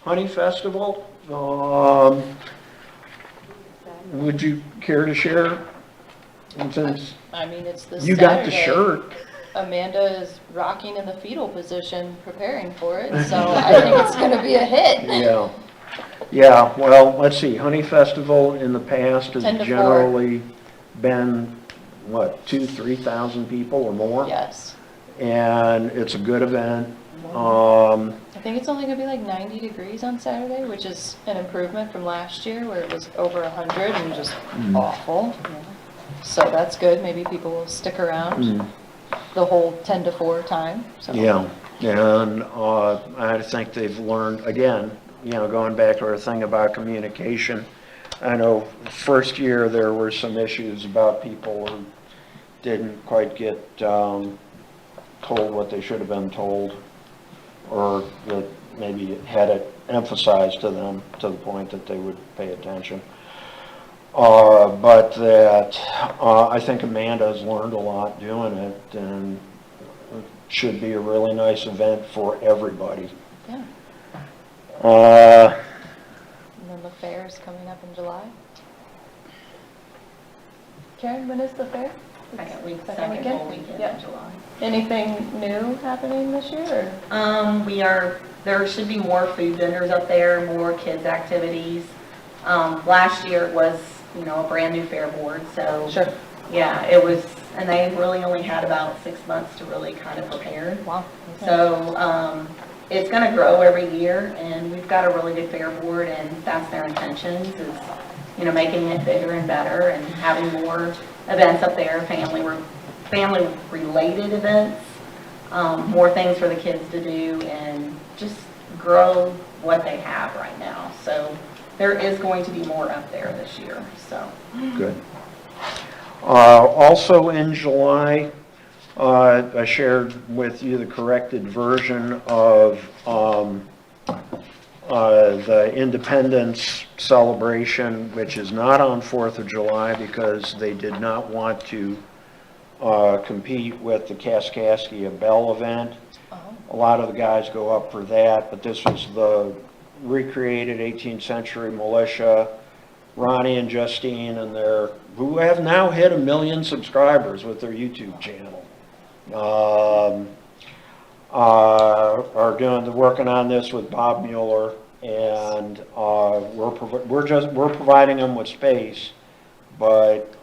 Honey Festival, would you care to share? Since I mean, it's this you got the Saturday. shirt. Amanda is rocking in the fetal position, preparing for it, so I think it's gonna be a hit. Yeah. Yeah, well, let's see, Honey Festival in the past 10 has to 4. generally been, 2,000-3,000 people or more? Yes. And it's a good event. I think it's only gonna be like 90 degrees on Saturday, which is an improvement from last year where it was over 100 and just awful. So that's good, maybe people will stick around the whole 10 to 4 time, so. Yeah, and I think they've learned, again, going back to our thing about communication. I know first year there were some issues about people who didn't quite get told what they should have been told, or that maybe had it emphasized to them to the point that they would pay attention. But that I think Amanda has learned a lot doing it, and it should be a really nice event for everybody. Yeah, and then the fair is coming up in July. Karen, when is the fair? Second Second weekend? full weekend Yeah. in July. Anything new happening this year, or? There should be more food vendors up there, more kids' activities. Last year it was, a brand new fair board, so. Sure. Yeah, it was, and they really only had about 6 months to really kind of prepare. Wow. So it's going to grow every year, and we've got a really good fair board, and that's their intentions is, you know, making it bigger and better and having more events up there, family-related events, more things for the kids to do, and just grow what they have right now. So there is going to be more up there this year, so. Good. Also in July, I shared with you the corrected version of the Independence celebration, which is not on 4th of July because they did not want to compete with the Kaskaskia Bell event. A lot of the guys go up for that, but this was the recreated 18th century militia. Ronnie and Justine and who have now hit 1 million subscribers with their YouTube channel, are working on this with Bob Mueller, and we're providing them with space, but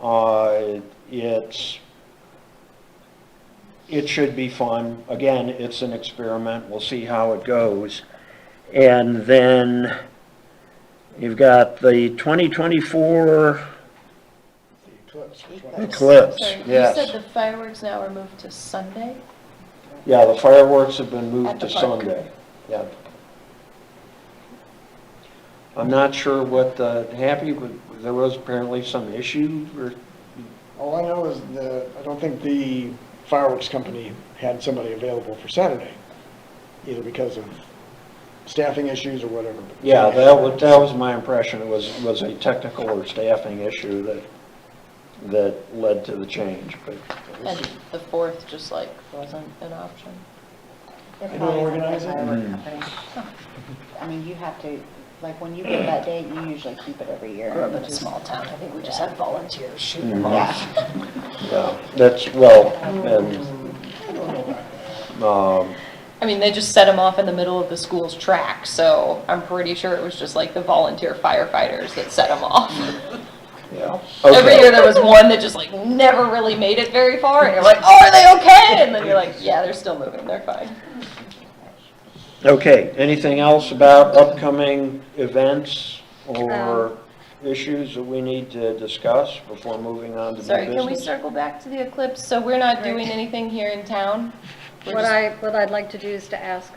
it should be fun. Again, it's an experiment. We'll see how it goes. And then you've got the 2024 eclipse. Sorry, Yes. You said the fireworks now are moved to Sunday? Yeah, the fireworks have been moved At the to park. Sunday. Yeah. I'm not sure what happened, but there was apparently some issue or. All I know is I don't think the fireworks company had somebody available for Saturday, either because of staffing issues or whatever. Yeah, that was my impression. It was a technical or staffing issue that led to the change, but. And the 4th just like wasn't an option? It You probably don't isn't organize a it? firework company. I mean, you have to, like, when you get that date, you usually keep it every year. We're in which a is- small town, I think we just have volunteers shooting Mhm. them off. Yeah, that's, well, and, I mean, they just set them off in the middle of the school's track, so I'm pretty sure it was just like the volunteer firefighters that set them off. yeah. Every Okay. year there was one that just like never really made it very far, and you're like, oh, are they okay? And then you're like, yeah, they're still moving, they're fine. Okay, anything else about upcoming events or issues that we need to discuss before moving on to new Sorry, can we business? circle back to the eclipse? So we're not doing anything here in town? We're What just- I'd like to do is to ask,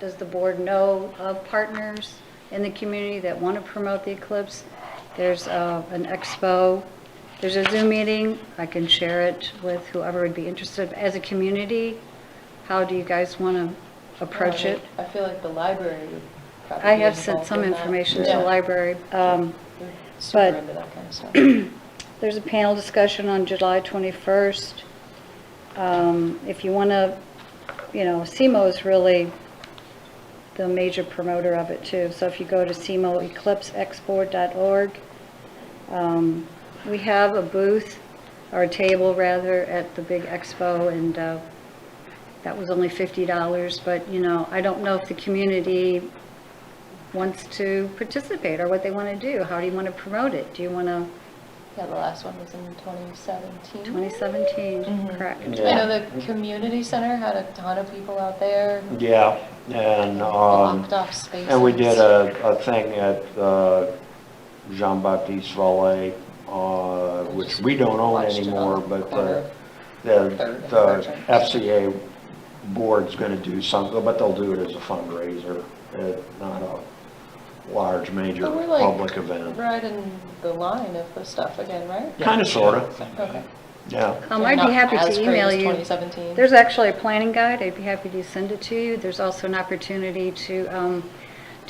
does the board know of partners in the community that want to promote the eclipse? There's an expo, there's a Zoom meeting, I can share it with whoever would be interested. As a community, how do you guys want to approach it? I feel like the library would probably I be have sent involved some in that. information to Yeah. the library. We're super but- into that kind of stuff. There's a panel discussion on July 21st. If you want to, SEMO is really the major promoter of it too. So if you go to semoeclipseexport.org, we have a booth, or a table rather, at the big expo, and that was only $50. But, I don't know if the community wants to participate or what they want to do. How do you want to promote it? Do you want to, Yeah, the last one was in 2017. 2017, correct? I know the community center had a ton of people out there, Yeah, and, blocked off spaces. and we did a thing at Jean-Baptiste Vallée, which we don't own Watched it on anymore, the but corner. the FCA board's going to do something, but they'll do it as a fundraiser, not a large major But we're like public event. right in the line of the stuff again, right? Kind of, sort of, Okay. yeah. I'd Not be happy as to great email as you. 2017. There's actually a planning guide. I'd be happy to send it to you. There's also an opportunity to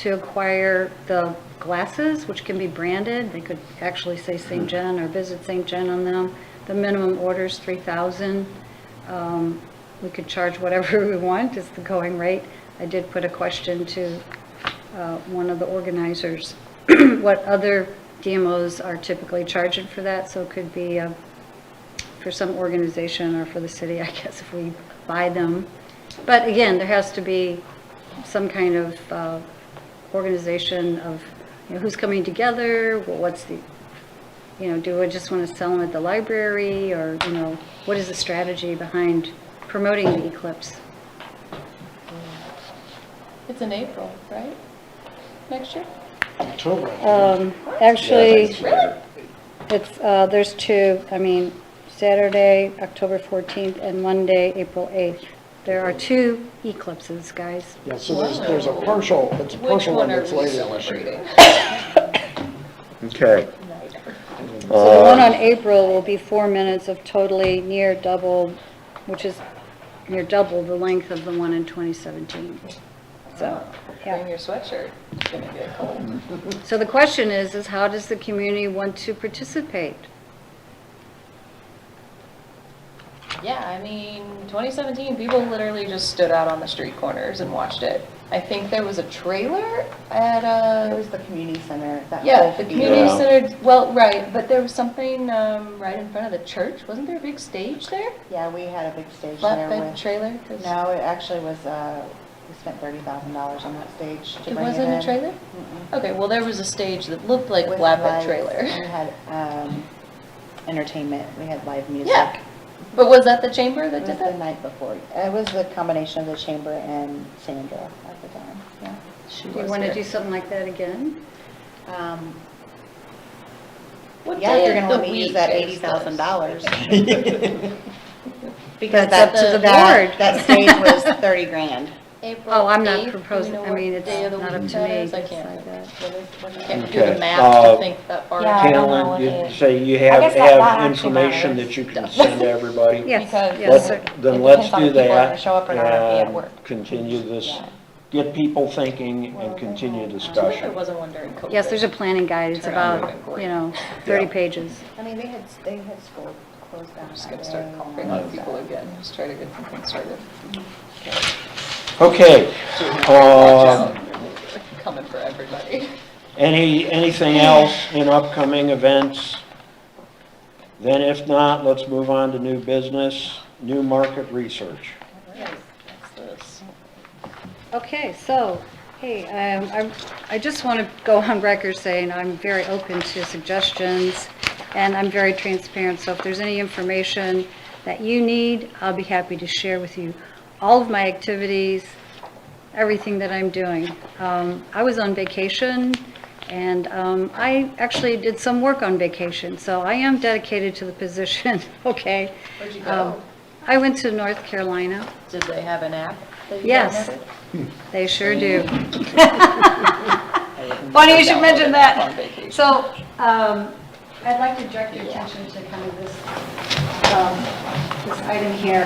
acquire the glasses, which can be branded. They could actually say St. John or Visit St. John on them. The minimum order is $3,000. We could charge whatever we want, is the going rate. I did put a question to one of the organizers, what other DMOs are typically charging for that, so it could be for some organization or for the city, I guess, if we buy them. But again, there has to be some kind of organization of, who's coming together, what's the do I just want to sell them at the library, or, what is the strategy behind promoting the eclipse? It's in April, right? Next year? October. Actually, Really? it's, there's two, Saturday, October 14th, and Monday, April 8th. There are two eclipses, guys. Yeah, so there's a partial, it's a Which partial one one are that's we later this year. celebrating? Okay. So the one on April will be 4 minutes of totally near double, which is near double the length of the one in 2017. So, Bring yeah. your sweatshirt. It's gonna get cold. So the question is how does the community want to participate? Yeah, 2017, people literally just stood out on the street corners and watched it. I think there was a trailer at It was the community center. That yeah, whole the community Yeah. center, well, right, but there was something right in front of the church. Wasn't there a big stage there? Yeah, we had a big stage there Flatbed with, trailer? 'Cause no, it actually was, we spent $30,000 on that stage to It bring it wasn't a in. trailer? Mm-mm. Okay, well, there was a stage that looked like With flatbed lights, trailer. and we had, entertainment, we had live music. Yeah, but was that the chamber that It did was the that? night before. It was the combination of the chamber and Sandra at the time, yeah. She Do you was want to there. do something like that again? What Yeah, day if you're of gonna let the me use week that is $80,000. this? Because That's up to the that, board. that stage was 30 grand. April Oh, I'm not 8th, do we proposing, know I what mean, it's day of the not up week to that me. is? I to can't decide that. Can't do Okay, the math to think that far. Yeah, I don't know Carolyn, what you the- say you I have, guess that have actually information matters. that you can send to everybody? Yes, Because- yes, sir. Then It let's depends on do if people are that. gonna show up or not if they at and work. Continue this, Yeah. get people thinking and continue There discussion. wasn't one during COVID. Yes, there's a planning guide. It's Turn out about, would've been great. 30 Yeah. pages. I mean, they had school closed down. I'm just that gonna start day and calling all on that people stuff. again, just try to get something started. Okay, Coming for everybody. anything else in upcoming events? Then if not, let's move on to new business, new market research. What's this? Okay, so, hey, I just want to go on record saying I'm very open to suggestions, and I'm very transparent, so if there's any information that you need, I'll be happy to share with you all of my activities, everything that I'm doing. I was on vacation, and I actually did some work on vacation, so I am dedicated to the position, okay? Where'd you go? I went to North Carolina. Did they have an app that you Yes. downloaded? They sure do. I Funny you should mention downloaded that. on vacation. So, I'd like to direct your attention to kind of this item here.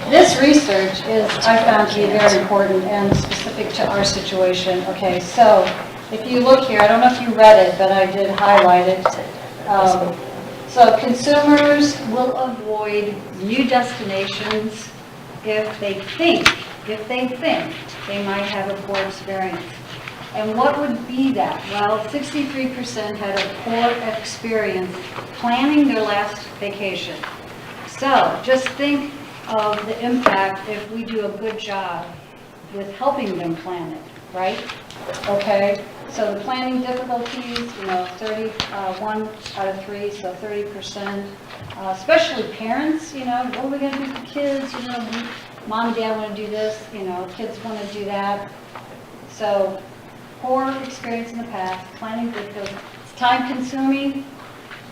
This research is, I found to be very important and specific to our situation. Okay, so if you look here, I don't know if you read it, but I did highlight it. So consumers will avoid new destinations if they think they might have a poor experience. And what would be that? Well, 63% had a poor experience planning their last vacation. So just think of the impact if we do a good job with helping them plan it, right? Okay, so the planning difficulties, 31 out of 3, so 30%. Especially parents, what are we going to do for kids? Mom and dad want to do this, kids want to do that. So poor experience in the past, planning difficulties, it's time consuming.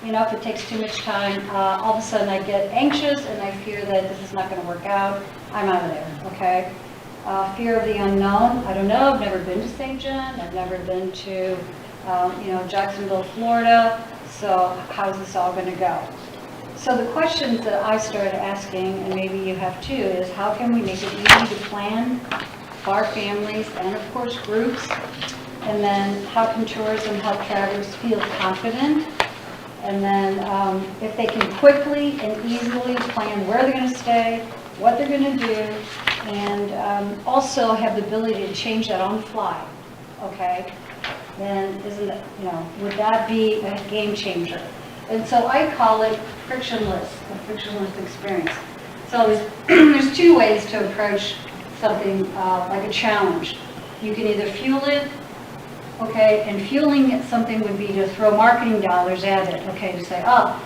If it takes too much time, all of a sudden I get anxious and I fear that this is not going to work out. I'm out of there, okay? Fear of the unknown. I don't know. I've never been to St. John. I've never been to, Jacksonville, Florida. So how's this all going to go? So the questions that I started asking, and maybe you have too, is how can we make it easy to plan for our families and of course groups? And then how can tourism help travelers feel confident? And then if they can quickly and easily plan where they're going to stay, what they're going to do, and also have the ability to change that on the fly, okay? Then isn't it, would that be a game changer? And so I call it frictionless, a frictionless experience. So there's two ways to approach something like a challenge. You can either fuel it okay, and fueling something would be to throw marketing dollars at it, okay, to say, oh,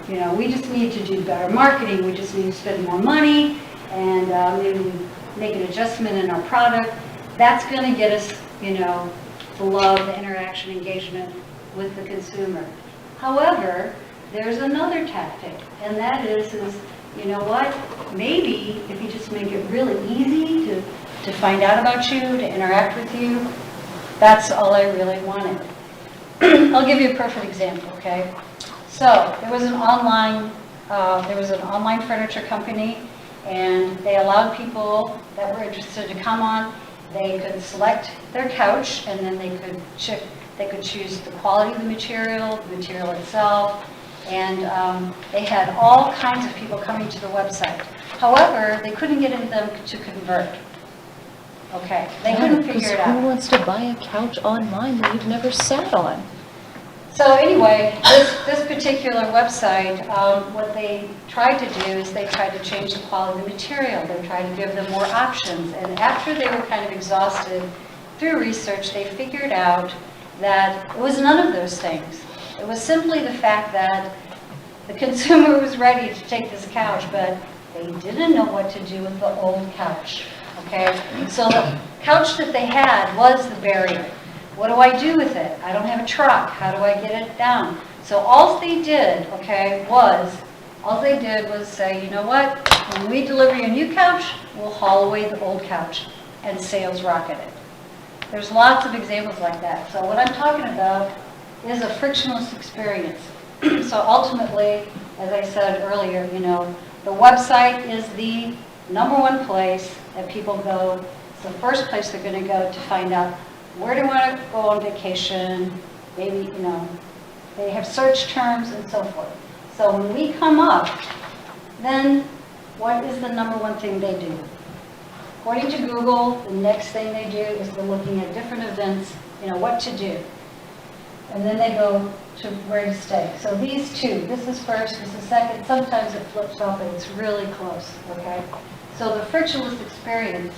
you know, we just need to do better marketing, we just need to spend more money, and maybe we make an adjustment in our product. That's going to get us, you know, the love, the interaction, engagement with the consumer. However, there's another tactic, and that is, you know what, maybe if you just make it really easy to find out about you, to interact with you, that's all I really wanted. I'll give you a perfect example, okay? So there was an online furniture company, and they allowed people that were interested to come on. They could select their couch, and then they could choose the quality of the material itself, and they had all kinds of people coming to the website. However, they couldn't get them to convert. Okay, they couldn't figure it out. Who wants to buy a couch online that you've never sat on? So anyway, this particular website, what they tried to do is they tried to change the quality of the material. They tried to give them more options. And after they were kind of exhausted through research, they figured out that it was none of those things. It was simply the fact that the consumer was ready to take this couch, but they didn't know what to do with the old couch. Okay? So the couch that they had was the barrier. What do I do with it? I don't have a truck. How do I get it down? So all they did, okay, was say, you know what? When we deliver you a new couch, we'll haul away the old couch, and sales rocketed. There's lots of examples like that. So what I'm talking about is a frictionless experience. So ultimately, as I said earlier, you know, the website is the #1 place that people go. It's the first place they're going to go to find out where do I want to go on vacation, maybe, you know, they have search terms and so forth. So when we come up, then what is the #1 thing they do? According to Google, the next thing they do is they're looking at different events, you know, what to do. And then they go to where to stay. So these two, this is first, this is second, sometimes it flips up and it's really close, okay? So the frictionless experience.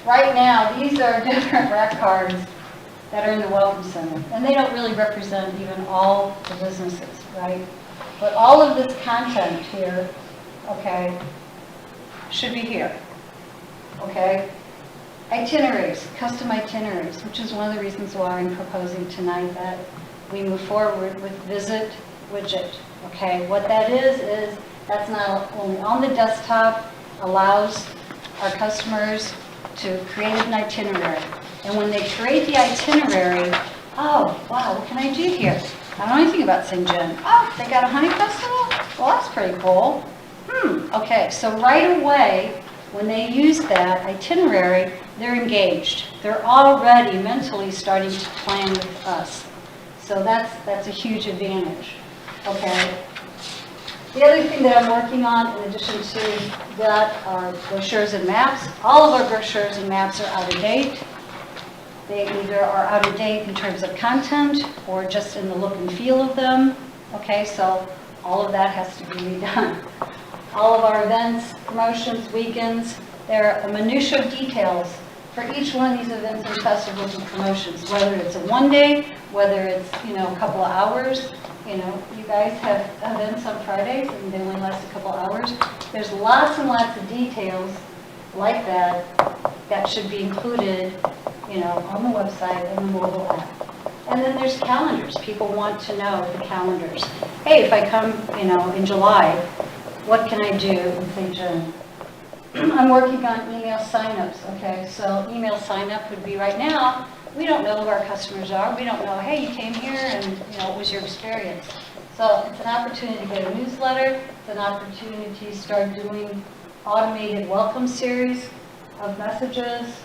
Right now, these are different rack cards that are in the Welcome Center, and they don't really represent even all the businesses, right? But all of this content here, okay, should be here, okay? Itineraries, custom itineraries, which is one of the reasons why I'm proposing tonight that we move forward with Visit Widget, okay? What that is that's not only on the desktop, allows our customers to create an itinerary. And when they create the itinerary, oh, wow, what can I do here? I don't know anything about St. John. Oh, they got a honey festival? Well, that's pretty cool. Okay, so right away, when they use that itinerary, they're engaged. They're already mentally starting to plan with us. So that's a huge advantage, okay? The other thing that I'm working on, in addition to that, are brochures and maps. All of our brochures and maps are out of date. They either are out of date in terms of content or just in the look and feel of them. Okay, so all of that has to be redone. All of our events, promotions, weekends, there are minutiae details for each one of these events and festivals and promotions, whether it's a one-day, whether it's, you know, a couple of hours. You know, you guys have events on Fridays and they only last a couple hours. There's lots and lots of details like that that should be included, you know, on the website and the mobile app. And then there's calendars. People want to know the calendars. Hey, if I come, you know, in July, what can I do in St. John? I'm working on email signups, okay? So email signup would be right now, we don't know who our customers are. We don't know, hey, you came here and, you know, what was your experience? So it's an opportunity to get a newsletter. It's an opportunity to start doing automated welcome series of messages,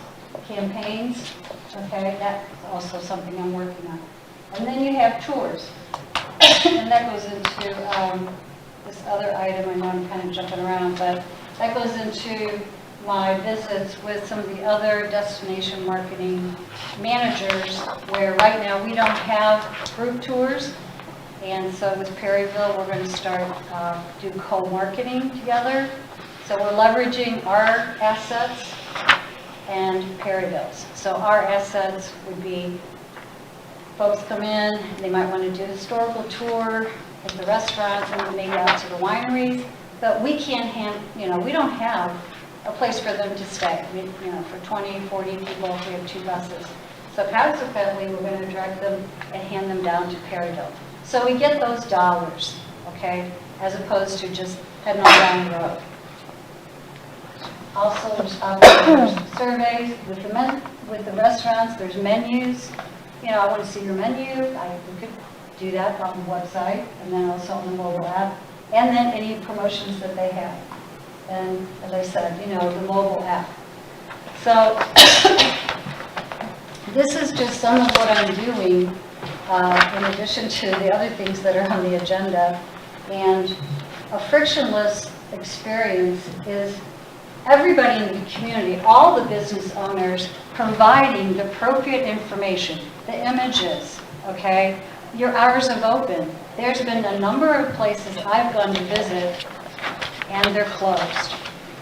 campaigns, okay? That's also something I'm working on. And then you have tours. And that goes into this other item. I know I'm kind of jumping around, but that goes into my visits with some of the other destination marketing managers, where right now we don't have group tours. And so with Perryville, we're going to start do co-marketing together. So we're leveraging our assets and Perryville's. So our assets would be, folks come in, they might want to do a historical tour at the restaurants and then maybe out to the wineries, but we can't we don't have a place for them to stay. For 20, 40 people, we have 2 buses. So consequently, we're going to direct them and hand them down to Perryville. So we get those dollars, okay, as opposed to just heading on down the road. Also, there's surveys with the restaurants, there's menus. I want to see your menu. We could do that on the website, and then also on the mobile app, and then any promotions that they have. And as I said, the mobile app. So this is just some of what I'm doing in addition to the other things that are on the agenda. And a frictionless experience is everybody in the community, all the business owners, providing the appropriate information, the images, okay? Your hours of open. There's been a number of places I've gone to visit and they're closed.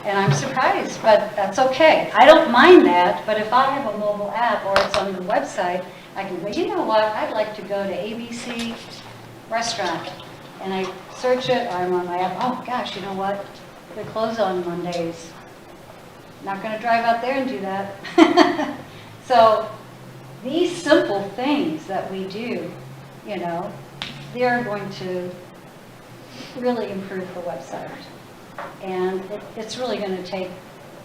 And I'm surprised, but that's okay. I don't mind that, but if I have a mobile app or it's on the website, I can go, you know what, I'd like to go to ABC restaurant. And I search it, I'm on my app, oh gosh, you know what, they're closed on Mondays. Not gonna drive out there and do that. So these simple things that we do, they're going to really improve the website. And it's really going to take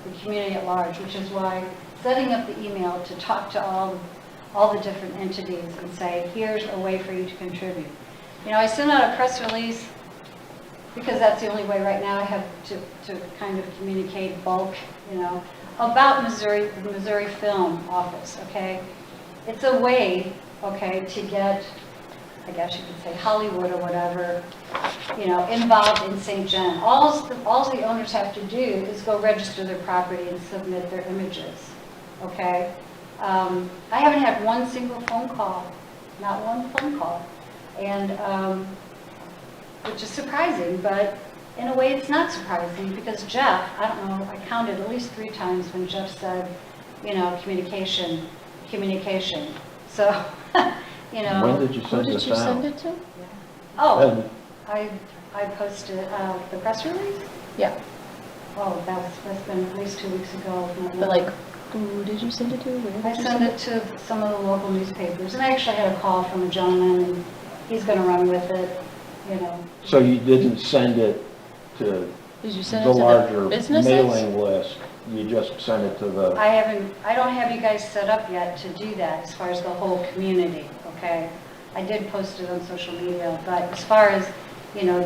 the community at large, which is why setting up the email to talk to all the different entities and say, here's a way for you to contribute. I sent out a press release because that's the only way right now I have to kind of communicate bulk, about the Missouri Film Office, okay? It's a way, okay, to get, I guess you could say Hollywood or whatever, involved in St. John. All the owners have to do is go register their property and submit their images, okay? I haven't had one single phone call, not one phone call, and which is surprising, but in a way it's not surprising because Jeff, I don't know, I counted at least 3 times when Jeff said, communication. So, When did you send this out? Who did you send it to? Oh, I posted the press release? Yeah, Oh, that's been at least 2 weeks ago. but who did you send it to? Where I did you sent it to some of the local newspapers, and I actually had a call from a gentleman, and he's going to run with it, So you didn't send it to Did you send the it to the larger businesses? mailing list? You just sent it to the, I don't have you guys set up yet to do that as far as the whole community, okay? I did post it on social media, but as far as,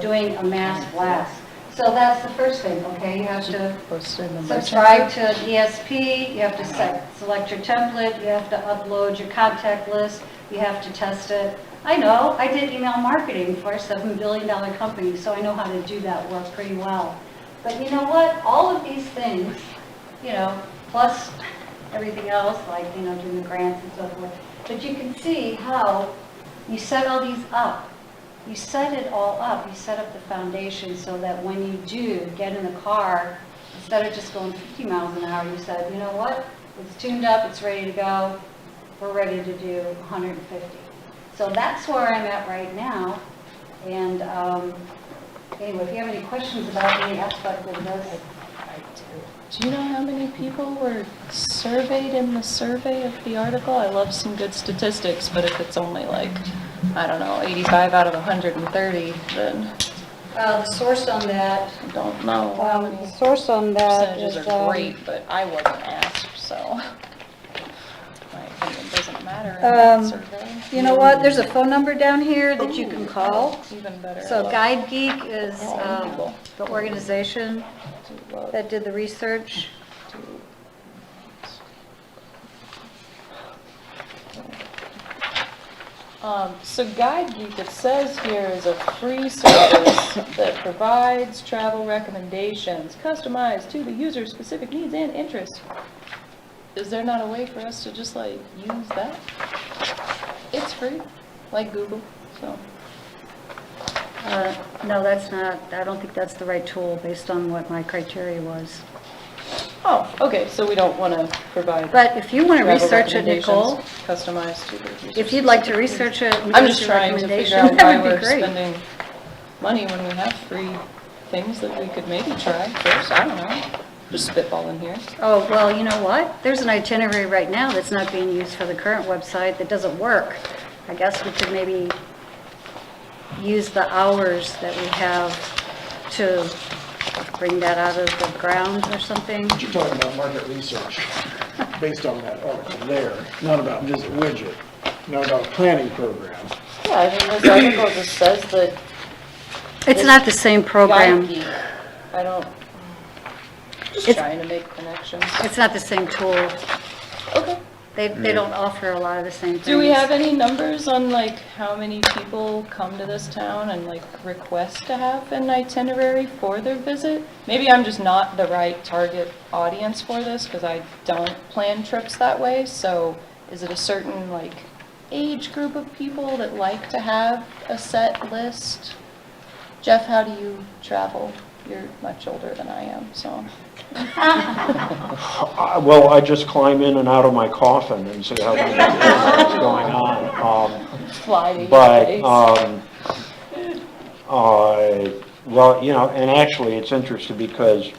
doing a mass blast. So that's the first thing, okay? You have to Post it in the subscribe messenger? to ESP, you have to select your template, you have to upload your contact list, you have to test it. I know, I did email marketing for a $7 billion company, so I know how to do that work pretty well. But you know what? All of these things, plus everything else, like, doing the grants and so forth. But you can see how you set all these up. You set it all up. You set up the foundation so that when you do get in the car, instead of just going 50 miles an hour, you said, you know what? It's tuned up. It's ready to go. We're ready to do 150. So that's where I'm at right now. And anyway, if you have any questions about any aspect of this. Do you know how many people were surveyed in the survey of the article? I love some good statistics, but if it's only 85 out of 130, then The source on that, I don't know how many the source on that percentages is, are great, but I wasn't asked, so my opinion doesn't matter in that survey. you know what, there's a phone number down here that you can call. Even better. I So love Guide Geek is people. the organization to love that did the research. So Guide Geek, it says here, is a free service that provides travel recommendations customized to the user's specific needs and interests. Is there not a way for us to just use that? It's free, like Google, so. No, that's not, I don't think that's the right tool based on what my criteria was. Oh, okay, so we don't want to provide But if you want to travel research it, Nicole, recommendations customized to the users. if you'd like to research it, and I'm give just us your trying to figure recommendation, out why that would we're be great. spending money when we have free things that we could maybe try first. I don't know. Just spitballing here. Oh, well, you know what? There's an itinerary right now that's not being used for the current website that doesn't work. I guess we could maybe use the hours that we have to bring that out of the ground or something. But you're talking about market research based on that article there, not about Visit Widget, not about a planning program. Yeah, I mean, this article just says that It's not the same program. Yikey. I don't, just It's- trying to make connections. It's not the same tool. Okay. They don't offer a lot of the same things. Do we have any numbers on like how many people come to this town and like request to have an itinerary for their visit? Maybe I'm just not the right target audience for this because I don't plan trips that way. So is it a certain like age group of people that like to have a set list? Jeff, how do you travel? You're much older than I am, so. Well, I just climb in and out of my coffin and see how many what's going on. Fly to your But, place. well, you know, and actually it's interesting because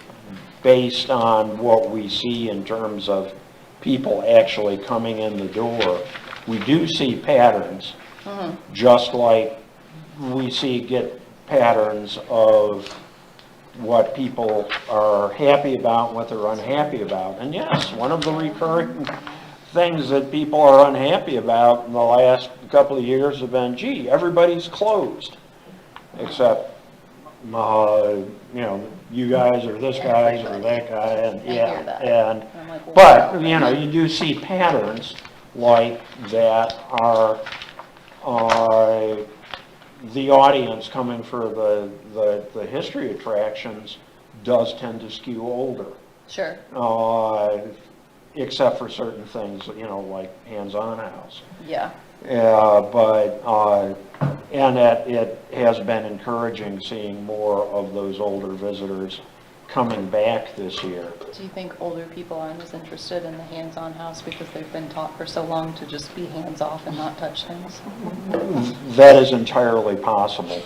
based on what we see in terms of people actually coming in the door, we do see patterns, just like we get patterns of what people are happy about, what they're unhappy about. And yes, one of the recurring things that people are unhappy about in the last couple of years have been, gee, everybody's closed, except, you know, you guys or this guy or that guy, and I hear that. and, I'm like, well, but, you know, you do see patterns like that are, the audience coming for the history attractions does tend to skew older, Sure. except for certain things, you know, like hands-on house. Yeah. And that it has been encouraging seeing more of those older visitors coming back this year. Do you think older people aren't as interested in the hands-on house because they've been taught for so long to just be hands-off and not touch things? That is entirely possible.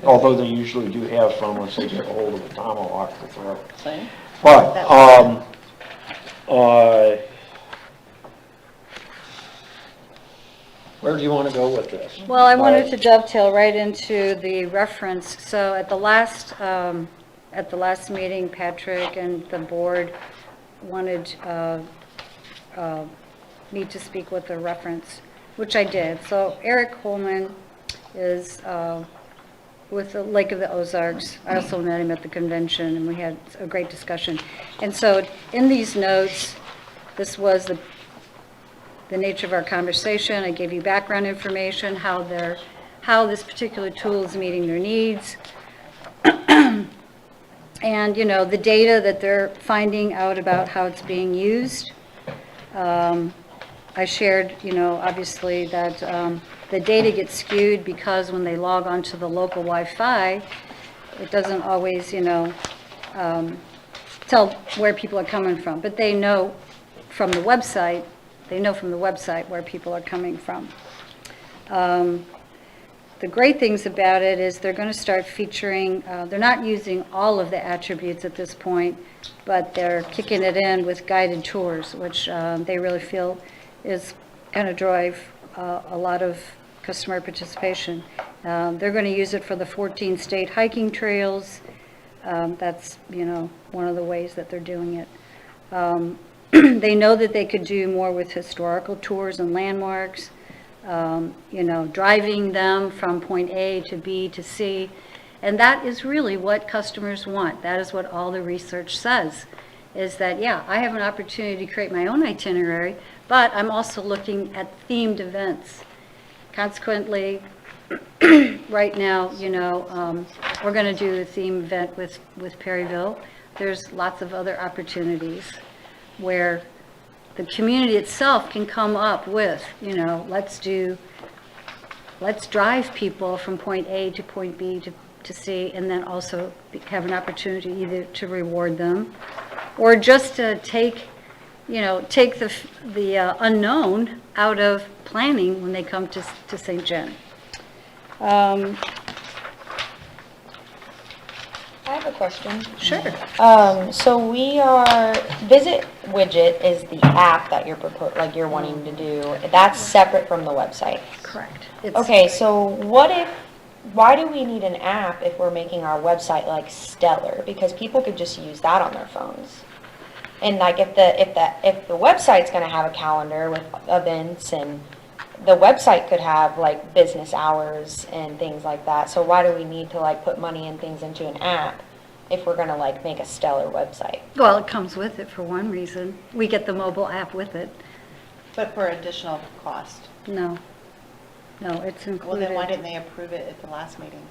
Although they usually do have fun once they get a hold of a tomahawk to throw. Same. But, where do you want to go with this? Well, I wanted to dovetail right into the reference. So at the last meeting, Patrick and the board wanted me to speak with a reference, which I did. So Eric Coleman is with the Lake of the Ozarks. I also met him at the convention, and we had a great discussion. And so in these notes, this was the nature of our conversation. I gave you background information, how this particular tool is meeting their needs. And, you know, the data that they're finding out about how it's being used. I shared, you know, obviously that the data gets skewed because when they log onto the local Wi-Fi, it doesn't always, you know, tell where people are coming from. But they know from the website, where people are coming from. The great things about it is they're going to start featuring, they're not using all of the attributes at this point, but they're kicking it in with guided tours, which they really feel is going to drive a lot of customer participation. They're going to use it for the 14 state hiking trails. That's, you know, one of the ways that they're doing it. They know that they could do more with historical tours and landmarks. You know, driving them from point A to B to C. And that is really what customers want. That is what all the research says, is that, yeah, I have an opportunity to create my own itinerary, but I'm also looking at themed events. Consequently, right now, you know, we're going to do a theme event with Perryville. There's lots of other opportunities where the community itself can come up with, you know, let's drive people from point A to point B to C, and then also have an opportunity either to reward them or just to take, take the unknown out of planning when they come to St. John. I have a question. Sure. So Visit Widget is the app that you're wanting to do. That's separate from the website. Correct. It's- Okay, so why do we need an app if we're making our website like stellar? Because people could just use that on their phones. And like if the website's gonna have a calendar with events, and the website could have like business hours and things like that. So why do we need to like put money and things into an app if we're gonna like make a stellar website? Well, it comes with it for one reason. We get the mobile app with it. But for additional cost. No, it's Well, included. then why didn't they approve it at the last meeting?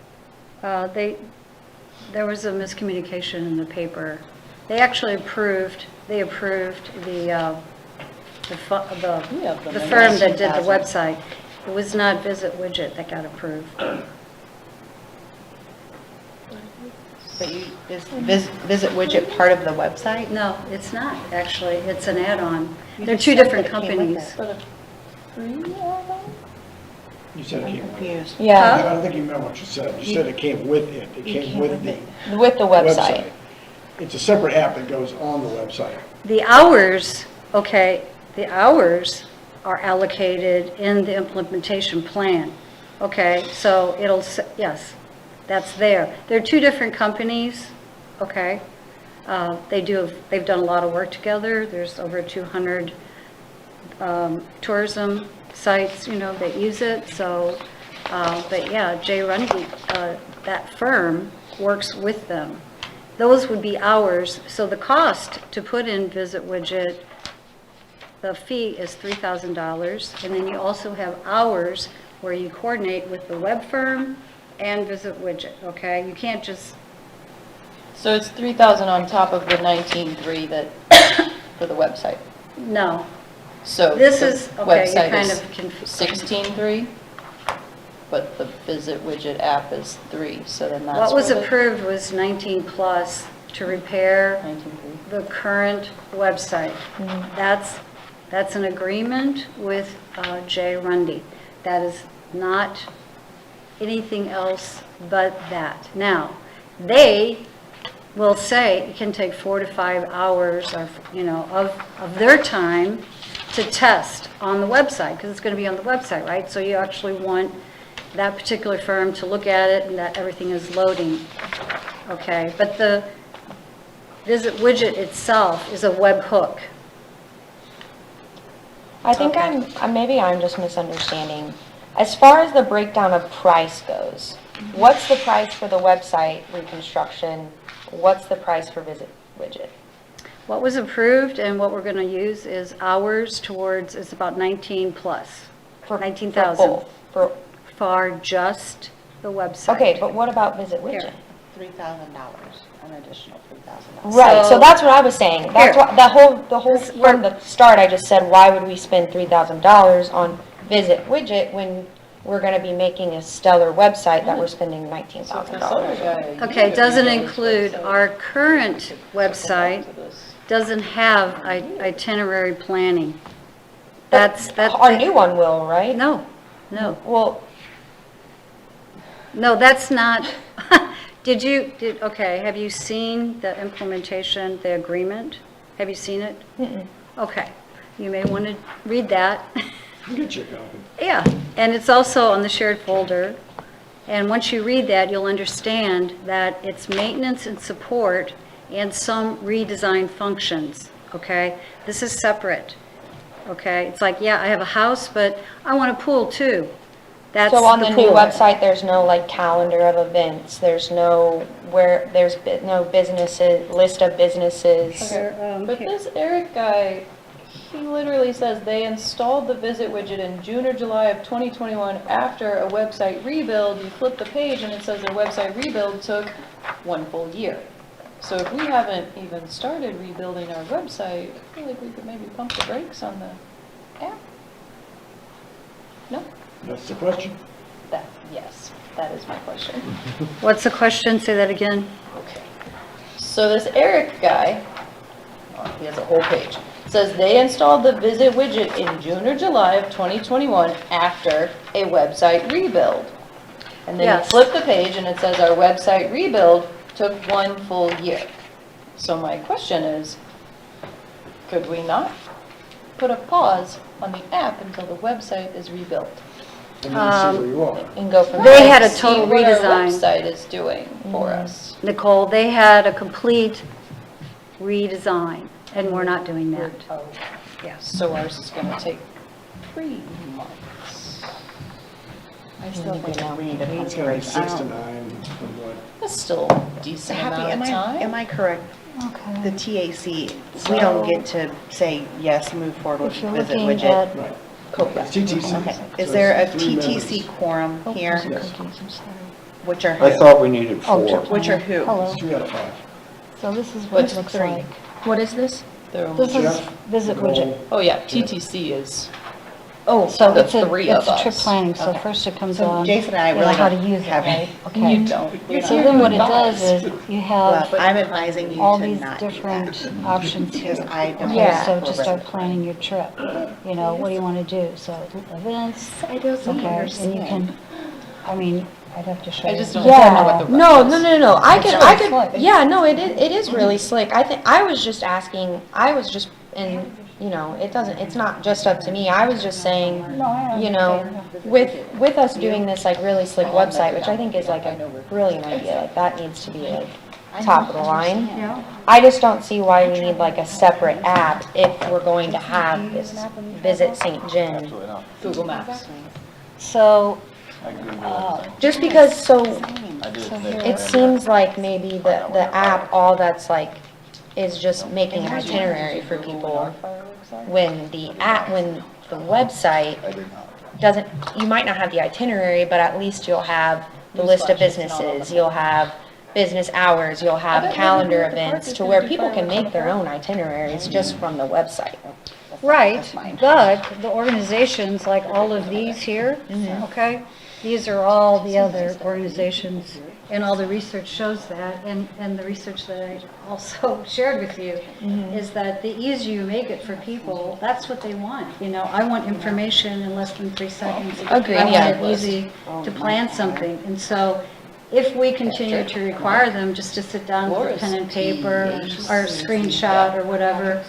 There was a miscommunication in the paper. They actually approved the firm that did the website. It was not Visit Widget that got approved. But is Visit Widget part of the website? No, it's not, actually. It's an add-on. You They're just two said different that it came with companies. it. For the free add-on? You said it I'm came with it. confused. I Yeah, don't think you meant what you said. You said it came with it. It came with the with the website. It's a separate app that goes on the website. The hours, okay, the hours are allocated in the implementation plan. Okay, so yes, that's there. They're two different companies, okay? They've done a lot of work together. There's over 200 tourism sites, that use it, so, but yeah, Jay Runge, that firm works with them. Those would be hours, so the cost to put in Visit Widget, the fee is $3,000, and then you also have hours where you coordinate with the web firm and Visit Widget, okay? You can't just, So it's 3,000 on top of the 19,300 that, for the website. no. So This the is, okay, you're website kind is of confused. 16,300, but the Visit Widget app is 3, so then that's What was where the approved was 19 plus to repair 19,300. the current website. That's an agreement with Jay Runde. That is not anything else but that. Now, they will say it can take 4 to 5 hours of their time to test on the website, because it's going to be on the website, right? So you actually want that particular firm to look at it and that everything is loading, okay? But the Visit Widget itself is a web hook. I think maybe I'm just misunderstanding. As far as the breakdown of price goes, what's the price for the website reconstruction? What's the price for Visit Widget? What was approved and what we're going to use is hours towards, it's about 19 plus, For 19,000. both? For For just the website. Okay, but what about Visit Widget? Here. $3,000, an additional $3,000. Right, so So- that's what I was saying. That's Here. what, the whole, This- from the start, I just said, why would we spend $3,000 on Visit Widget when we're gonna be making a stellar website that we're spending So $19,000? consider guy. Okay, it doesn't include, our current website doesn't have itinerary planning. That's. Our new one will, right? No, Well, no, that's not, okay, have you seen the implementation, the agreement? Have you seen it? Okay, you may want to read that. I'll get you a copy. Yeah, and it's also on the shared folder. And once you read that, you'll understand that it's maintenance and support and some redesigned functions, okay? This is separate, okay? It's like, yeah, I have a house, but I want a pool too. That's so on the new pool. website, there's no like calendar of events, there's no no businesses, list of businesses. But this Eric guy, he literally says they installed the Visit Widget in June or July of 2021 after a website rebuild. You flip the page and it says their website rebuild took 1 full year. So if we haven't even started rebuilding our website, I feel like we could maybe pump the brakes on the app. No? That's the question. Yes, that is my question. What's the question? Say that again. Okay. So this Eric guy He has a whole page. It says they installed the visit widget in June or July of 2021 after a website rebuild. And then you Yes. flip the page and it says our website rebuild took 1 full year. So my question is, could we not put a pause on the app until the website is rebuilt? And then see where you are. And go from They there? had a See total what our redesign. website is doing for us. Nicole, they had a complete redesign, and we're not doing that. Yes. So ours is gonna take 3 months. I still think we need a It's gonna be consideration. 6 to 9, from what, That's still a decent Happy, amount of time. am I correct? Okay. The TAC, we don't get to say, yes, move forward with If the you're visit looking widget. at, right. Correct. It's TTC. Okay, So is there a it's 3 TTC members. quorum here? Yes, Which are I who? thought we needed Oh, 4. Which are who? hello, it's 3 out of 5. so this is what What's it looks 3? like. What is this? This is Jeff, visit Nicole, widget. Oh, yeah, TTC is, Oh, so the it's a, three it's of trip us. planning, so Okay. first it comes So on, Jason and I you know, really how to don't use it, have right? you Okay. don't. So then what it does is you Well, have I'm advising you all to these not do different that. options here. Because I don't. Okay, Yeah. so to start planning your trip, you know, what do you want to do? So events, I don't okay, and you can, I mean, I'd have to show I you. just don't know what the. No, rest no, is. no, no, I It's could, really I could, slick. yeah, no, it is really slick. I was just asking, and, you know, it's not just up to me. I was just saying, No, I you know, understand. with us doing this like really slick website, which I think is like a brilliant idea, like that needs to be like top of the line. Yeah. I just don't see why we need like a separate app if we're going to have this Visit St. John. Absolutely not. Google Maps. So, I Google it. Just because, so I did So it today. here- it seems like maybe the app, all that's like, is just making an itinerary for people when the website I did not. doesn't, you might not have the itinerary, but at least you'll have the list of businesses, you'll have business hours, you'll have calendar events to where people can make their own itineraries just from the website. right, but the organizations, like all of these here, okay? These are all the other organizations, and all the research shows that, and the research that I also shared with you is that the easier you make it for people, that's what they want, you know? I want information in less than 3 seconds. Agreed, I yeah. want it easy to plan something, and so if we continue to require them just to sit down with a pen and paper or screenshot or whatever,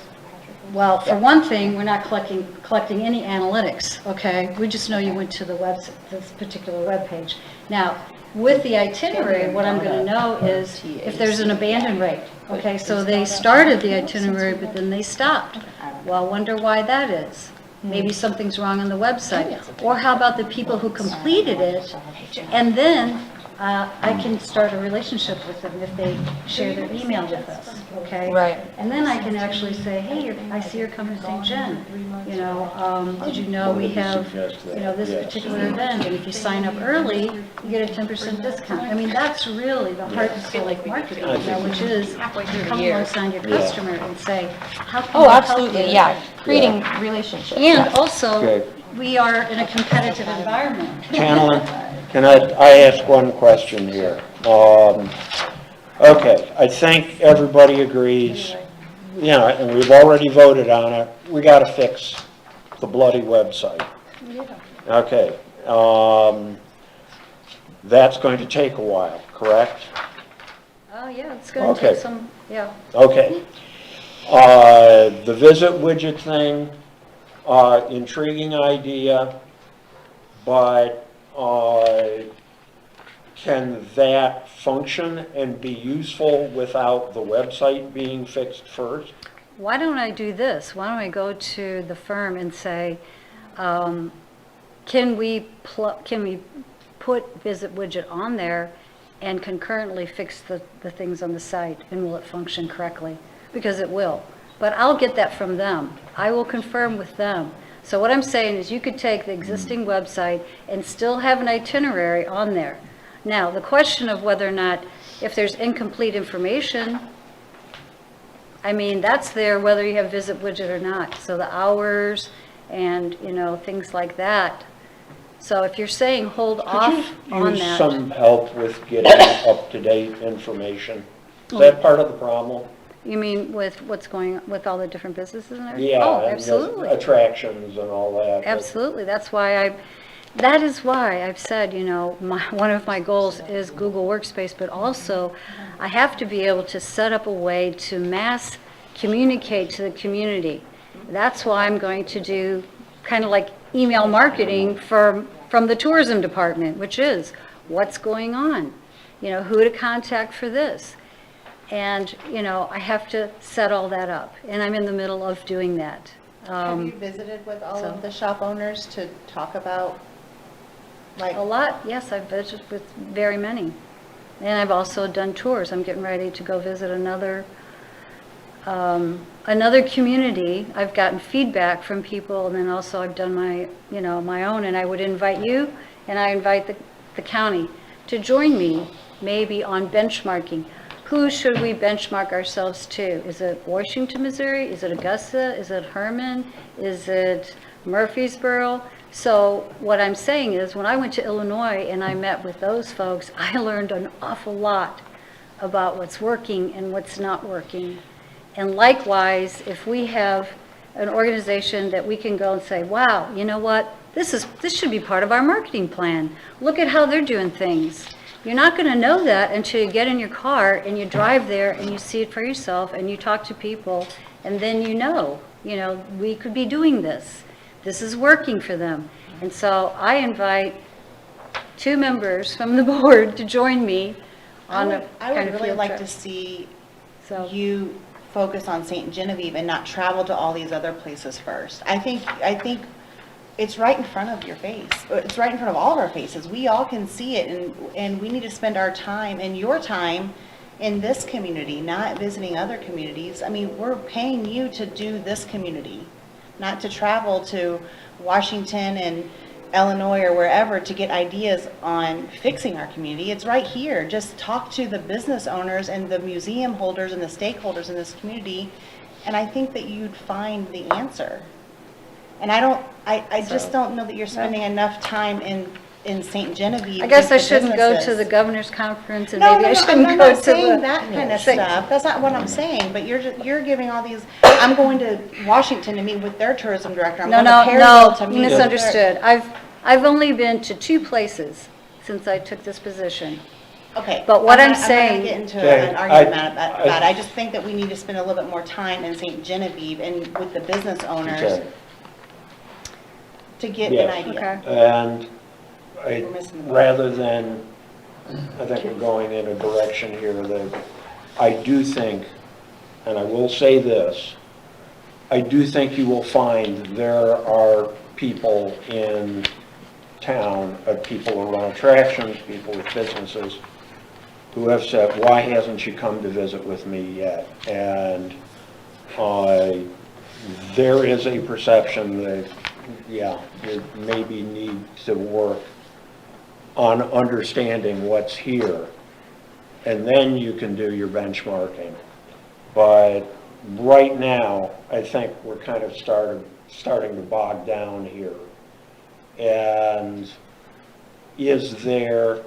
well, for one thing, we're not collecting any analytics, okay? We just know you went to the this particular webpage. Now, with the itinerary, what I'm gonna know is if there's an abandon rate, okay? So they started the itinerary, but then they stopped. Well, I wonder why that is. Maybe something's wrong on the website. Or how about the people who completed it, and then I can start a relationship with them if they share their email with us, okay? Right. And then I can actually say, hey, I see you're coming to St. John. You know, did you know we have, you know, this particular event? And if you sign up early, you get a 10% discount. I mean, that's really the heart and soul of marketing, you know, which is come alongside your customer and say, how can Oh, we help you? absolutely, yeah, creating relationships. And also, Okay. we are in a competitive environment. Channeling, can I ask one question here? Okay, I think everybody agrees, you know, and we've already voted on it, we gotta fix the bloody website. Okay, that's going to take a while, correct? Oh, yeah, it's gonna Okay. take some, yeah. Okay. The visit widget thing, intriguing idea, but can that function and be useful without the website being fixed first? Why don't I do this? Why don't I go to the firm and say, can we put visit widget on there and concurrently fix the things on the site, and will it function correctly? Because it will. But I'll get that from them. I will confirm with them. So what I'm saying is you could take the existing website and still have an itinerary on there. Now, the question of whether or not, if there's incomplete information, I mean, that's there whether you have visit widget or not. So the hours and, you know, things like that. So if you're saying hold off Could on you use that. some help with getting up-to-date information? Is that part of the problem? You mean with what's going, with all the different businesses and everything? Yeah, Oh, and absolutely. attractions and all that. Absolutely. That is why I've said, one of my goals is Google Workspace, but also I have to be able to set up a way to mass communicate to the community. That's why I'm going to do kind of like email marketing from the tourism department, which is what's going on, who to contact for this. And, I have to set all that up, and I'm in the middle of doing that. Have you visited with all of the shop owners to talk about, like? A lot, yes, I've visited with very many. And I've also done tours. I'm getting ready to go visit another community. I've gotten feedback from people, and then also I've done my own, and I would invite you, and I invite the county to join me, maybe on benchmarking. Who should we benchmark ourselves to? Is it Washington, Missouri? Is it Augusta? Is it Herman? Is it Murfreesboro? So what I'm saying is, when I went to Illinois and I met with those folks, I learned an awful lot about what's working and what's not working. And likewise, if we have an organization that we can go and say, wow, you know what? This should be part of our marketing plan. Look at how they're doing things. You're not going to know that until you get in your car and you drive there and you see it for yourself and you talk to people, and then we could be doing this. This is working for them. And so I invite 2 members from the board to join me on a I kind would of really field like trip. to see So- you focus on St. Genevieve and not travel to all these other places first. I think it's right in front of your face. It's right in front of all of our faces. We all can see it, and we need to spend our time and your time in this community, not visiting other communities. I mean, we're paying you to do this community, not to travel to Washington and Illinois or wherever to get ideas on fixing our community. It's right here. Just talk to the business owners and the museum holders and the stakeholders in this community, and I think that you'd find the answer. And I just don't know that you're spending enough time in St. Genevieve. I guess with I the shouldn't go to businesses. the governor's conference, and No, maybe no, I no, shouldn't I'm go not to saying the... that kind of thing. stuff. That's not what I'm saying, but you're giving all these, I'm going to Washington to meet with their tourism director. I'm No, going to no, Perryville to no, meet you with their. misunderstood. I've only been to 2 places since I took this position. Okay. But what I'm not saying- going to get into Okay, an argument I- about it. I just think that we need to spend a little bit more time in St. Genevieve and with the business owners Okay. to get Yes. an idea. Okay. And We're missing the boat. rather than, I think we're going in a direction here that I do think, and I will say this, I do think you will find there are people in town, people who run attractions, people with businesses, who have said, why hasn't she come to visit with me yet? And there is a perception that, yeah, you maybe need to work on understanding what's here, and then you can do your benchmarking. But right now, I think we're kind of starting to bog down here. And is there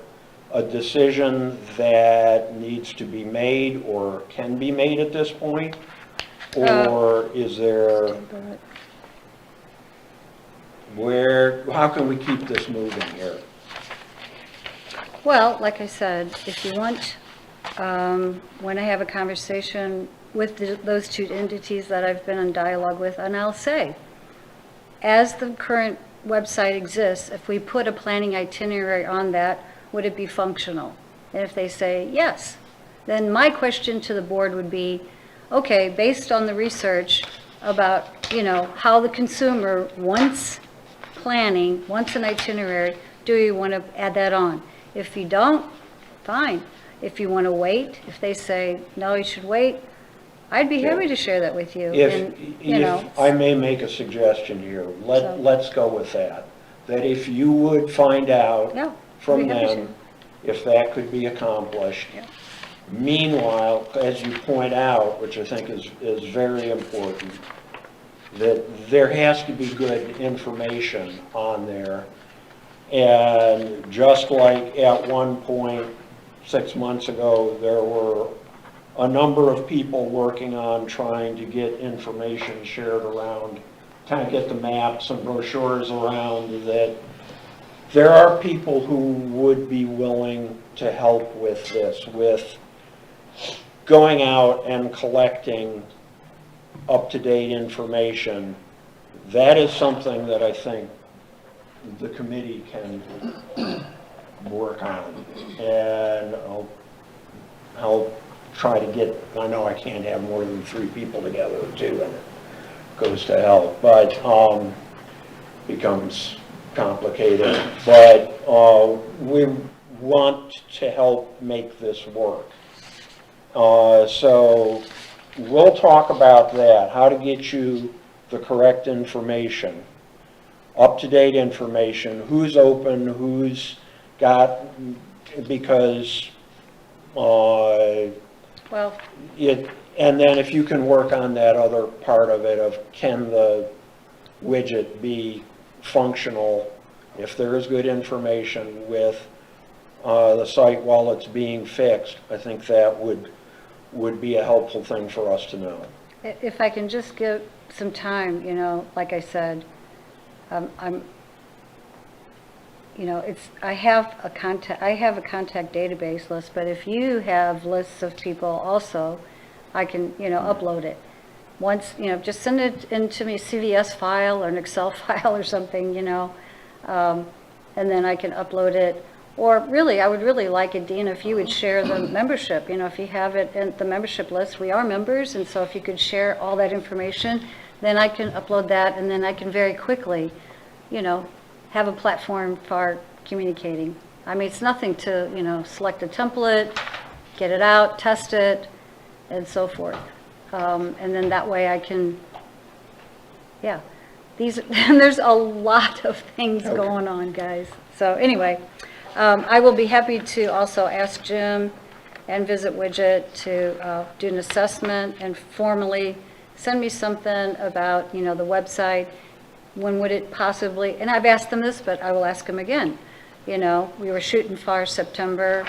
a decision that needs to be made or can be made at this point? Or is there, how can we keep this moving here? Well, like I said, if you want, when I have a conversation with those 2 entities that I've been in dialogue with, and I'll say, as the current website exists, if we put a planning itinerary on that, would it be functional? And if they say yes, then my question to the board would be, okay, based on the research about, how the consumer wants planning, wants an itinerary, do you want to add that on? If you don't, fine. If you want to wait, if they say, no, you should wait, I'd be happy to share that with you. If I may make a suggestion here, let's go with that. That if you would find out Yeah, from I'd be happy to. them if that could be accomplished. Yeah. Meanwhile, as you point out, which I think is very important, that there has to be good information on there. And just like at one point, 6 months ago, there were a number of people working on trying to get information shared around, kind of get the maps and brochures around, that there are people who would be willing to help with this, with going out and collecting up-to-date information. That is something that I think the committee can work on. And I'll try to get, I know I can't have more than 3 people together too, and it goes to hell, but becomes complicated. But we want to help make this work. So we'll talk about that, how to get you the correct information, up-to-date information, who's open, who's got, because Well, and then if you can work on that other part of it of can the widget be functional, if there is good information with the site while it's being fixed, I think that would be a helpful thing for us to know. if I can just give some time, like I said, I have a contact database list, but if you have lists of people also, I can, upload it. Once, just send it into me, a CVS file or an Excel file or something, and then I can upload it. Or really, I would really like it, Dean, if you would share the membership, if you have it in the membership list, we are members, and so if you could share all that information, then I can upload that, and then I can very quickly, have a platform for communicating. I mean, it's nothing to, select a template, get it out, test it, and so forth. And then that way I can, there's a lot of things going on, guys. So anyway, I will be happy to also ask Jim and Visit Widget to do an assessment and formally send me something about, the website. When would it possibly, and I've asked them this, but I will ask them again. We were shooting for September,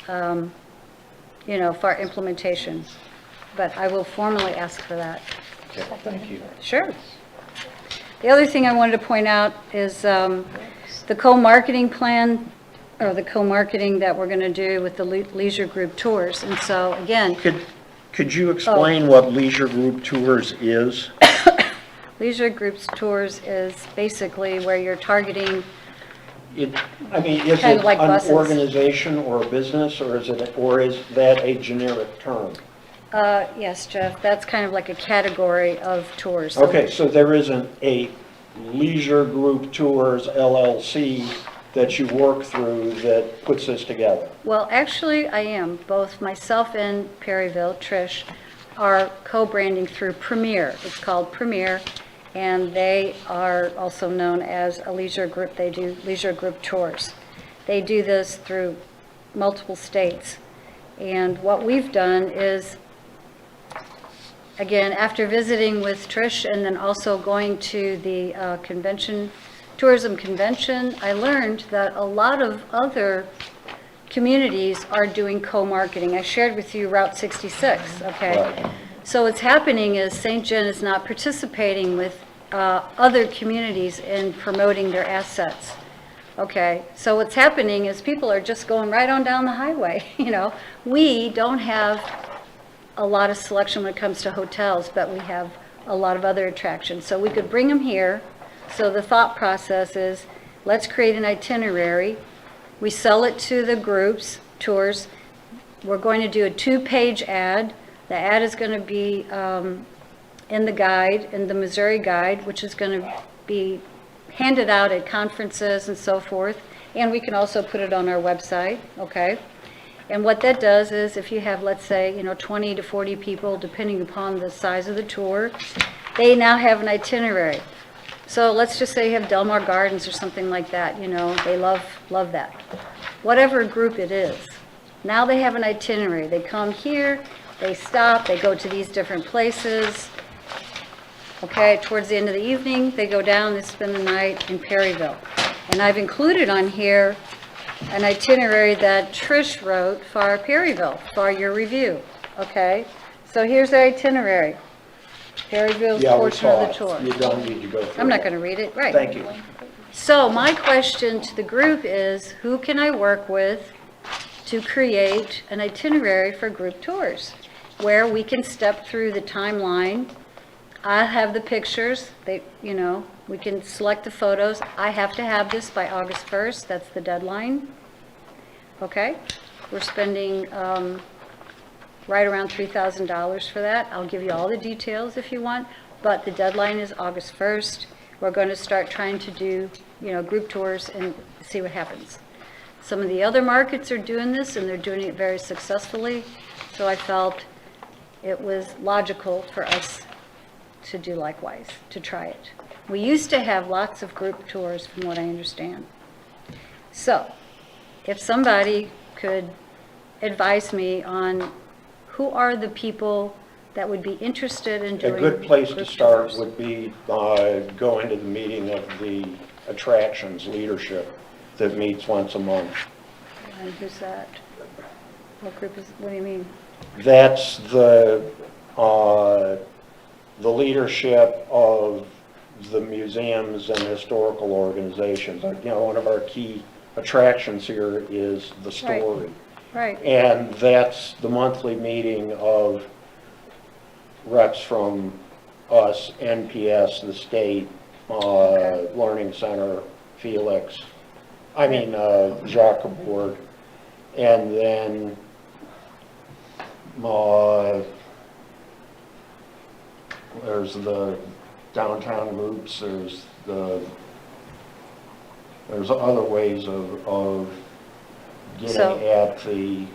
for implementation. But I will formally ask for that. Okay, thank you. Sure. The other thing I wanted to point out is the co-marketing plan, or the co-marketing that we're going to do with the leisure group tours. And so, again, Could you explain what leisure group tours is? leisure groups tours is basically where you're targeting, Is Kind it of like an buses. organization or a business, or is that a generic term? yes, Jeff, that's kind of like a category of tours. So- Okay, so there isn't a leisure group tours LLC that you work through that puts this together? Well, actually, I am. Both myself and Perryville, Trish, are co-branding through Premier. It's called Premier, and they are also known as a leisure group. They do leisure group tours. They do this through multiple states. And what we've done is, again, after visiting with Trish and then also going to the tourism convention, I learned that a lot of other communities are doing co-marketing. I shared with you Route 66, okay? Right. So what's happening is St. John is not participating with other communities in promoting their assets. Okay, so what's happening is people are just going right on down the highway, We don't have a lot of selection when it comes to hotels, but we have a lot of other attractions. So we could bring them here. So the thought process is, let's create an itinerary. We sell it to the groups, tours. We're going to do a 2-page ad. The ad is going to be in the guide, in the Missouri Guide, which is going to be handed out at conferences and so forth. And we can also put it on our website, okay? And what that does is if you have, let's say, 20 to 40 people, depending upon the size of the tour, they now have an itinerary. So let's just say you have Del Mar Gardens or something like that, they love that. Whatever group it is, now they have an itinerary. They come here, they stop, they go to these different places. Okay, towards the end of the evening, they go down, they spend the night in Perryville. And I've included on here an itinerary that Trish wrote for Perryville, for your review. okay? So here's the itinerary. Perryville's Yeah, we portion of saw the it. tour. You don't need to go through I'm not it. going to read it, right? Thank you. So my question to the group is, who can I work with to create an itinerary for group tours where we can step through the timeline? I have the pictures, we can select the photos. I have to have this by August 1st, that's the deadline. Okay, we're spending right around $3,000 for that. I'll give you all the details if you want, but the deadline is August 1st. We're going to start trying to do, group tours and see what happens. Some of the other markets are doing this, and they're doing it very successfully, so I felt it was logical for us to do likewise, to try it. We used to have lots of group tours, from what I understand. So, if somebody could advise me on who are the people that would be interested in A doing good place to group start tours? would be going to the meeting of the attractions leadership that meets once a month. And who's that? What group what do you mean? That's the leadership of the museums and historical organizations. One of our key attractions here is the story. Right, And that's the monthly meeting of reps from us, NPS, the state, Okay. Learning Center, Jacques Board, and then there's the downtown groups, there's other ways of getting So- at the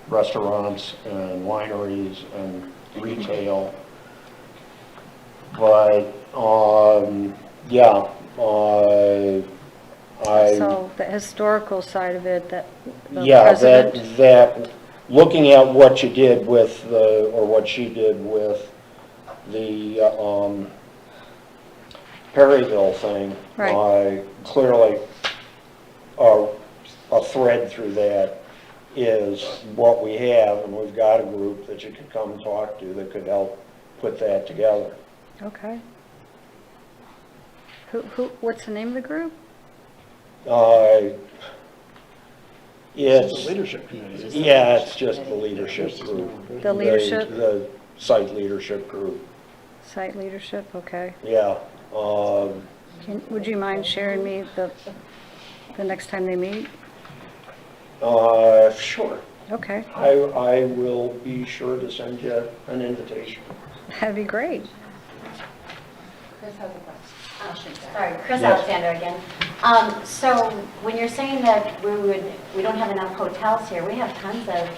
restaurants and wineries and retail. But, so the historical side of it, the yeah, president, that, looking at what you did with or what she did with the, Perryville thing. Right. Clearly, a thread through that is what we have, and we've got a group that you could come and talk to that could help put that together. okay. What's the name of the group? It's It's, the leadership committee. yeah, it's just the leadership group. The leadership? The site leadership group, Site leadership, okay. yeah. Would you mind sharing me the next time they meet? Sure. Okay, I will be sure to send you an invitation. that'd be great. Chris has a question. Sorry, Chris Yes. Alexander again. So when you're saying that we don't have enough hotels here, we have tons of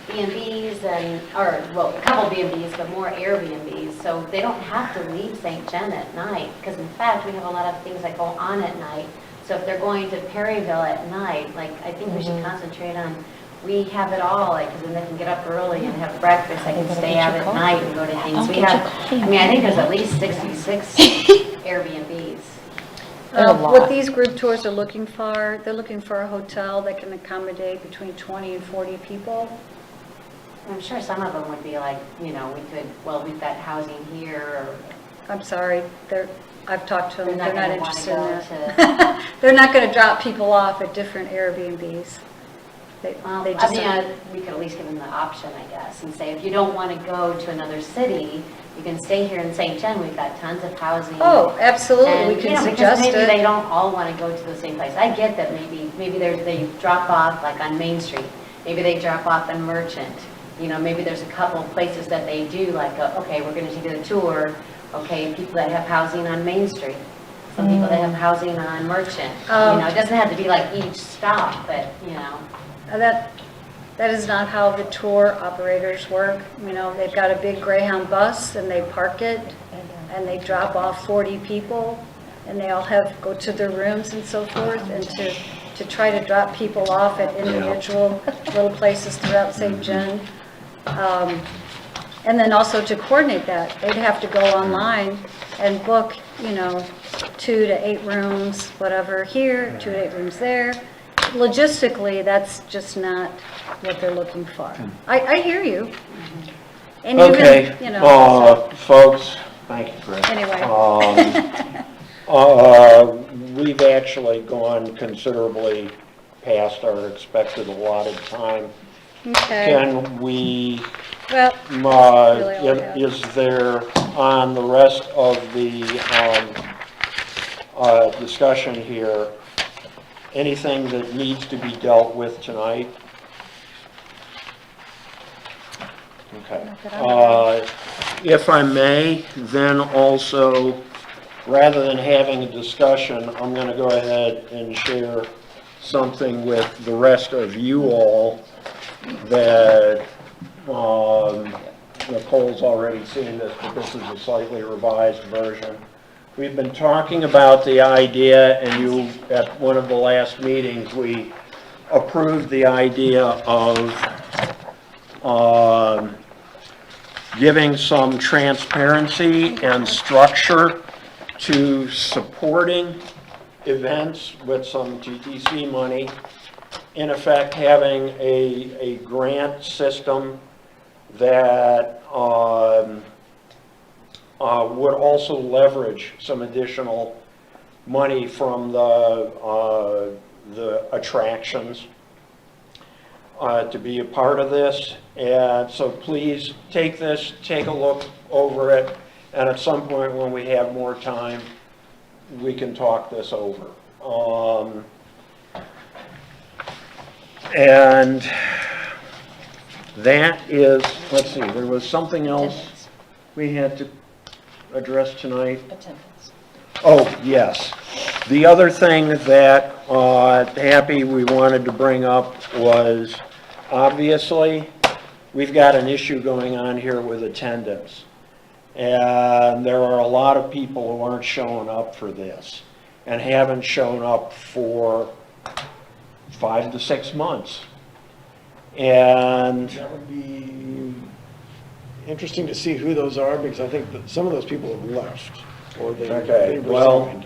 B&Bs a couple B&Bs, but more Airbnbs, so they don't have to leave St. John at night, because in fact, we have a lot of things that go on at night. So if they're going to Perryville at night, I think we should concentrate on, we have it all, because then they can get up early and have breakfast, they can stay out at night and go to things. We have, I think there's at least 66 Airbnbs. There's a lot. What these group tours are looking for, they're looking for a hotel that can accommodate between 20 and 40 people. I'm sure some of them would be like, we've got housing here, or I'm sorry, I've talked to them, They're they're not not gonna wanna interested in go that. They're not going to drop people off at different Airbnbs. They just don't. we could at least give them the option, I guess, and say, if you don't want to go to another city, you can stay here in St. John, we've got tons of housing. Oh, absolutely, we And, can because suggest maybe they it. don't all want to go to the same place. I get that maybe they drop off like on Main Street, maybe they drop off on Merchant. Maybe there's a couple of places that they do, like, okay, we're going to take a tour, okay, people that have housing on Main Street, some people that have housing on Merchant. It doesn't have to be like each stop, but. That is not how the tour operators work. They've got a big Greyhound bus and they park it and they drop off 40 people and they all go to their rooms and so forth, and to try to drop people off at individual little places throughout St. John. And then also to coordinate that, they'd have to go online and book, 2 to 8 rooms, whatever here, 2 to 8 rooms there. logistically, that's just not what they're looking for. I hear you. And Okay, even, you know, folks, thank you, Chris. Anyway. We've actually gone considerably past our expected allotted time. okay, Can we, well, really all I have. is there on the rest of the discussion here, anything that needs to be dealt with tonight? Okay. Not that I'm aware If I may, then also, rather than having a discussion, I'm going to go ahead and share something with the rest of you all that Nicole's already seen this, but this is a slightly revised version. We've been talking about the idea, and you, at one of the last meetings, we approved the idea of giving some transparency and structure to supporting events with some TTC money. In effect, having a grant system that would also leverage some additional money from the attractions to be a part of this. And so please take this, take a look over it, and at some point when we have more time, we can talk this over. And that is, let's see, there was something else we had to address tonight. Attendance. Oh, yes. The other thing that, Happy, we wanted to bring up was, obviously, we've got an issue going on here with attendance. And there are a lot of people who aren't showing up for this and haven't shown up for 5 to 6 months. And That would be interesting to see who those are, because I think that some of those people have left, or they resigned.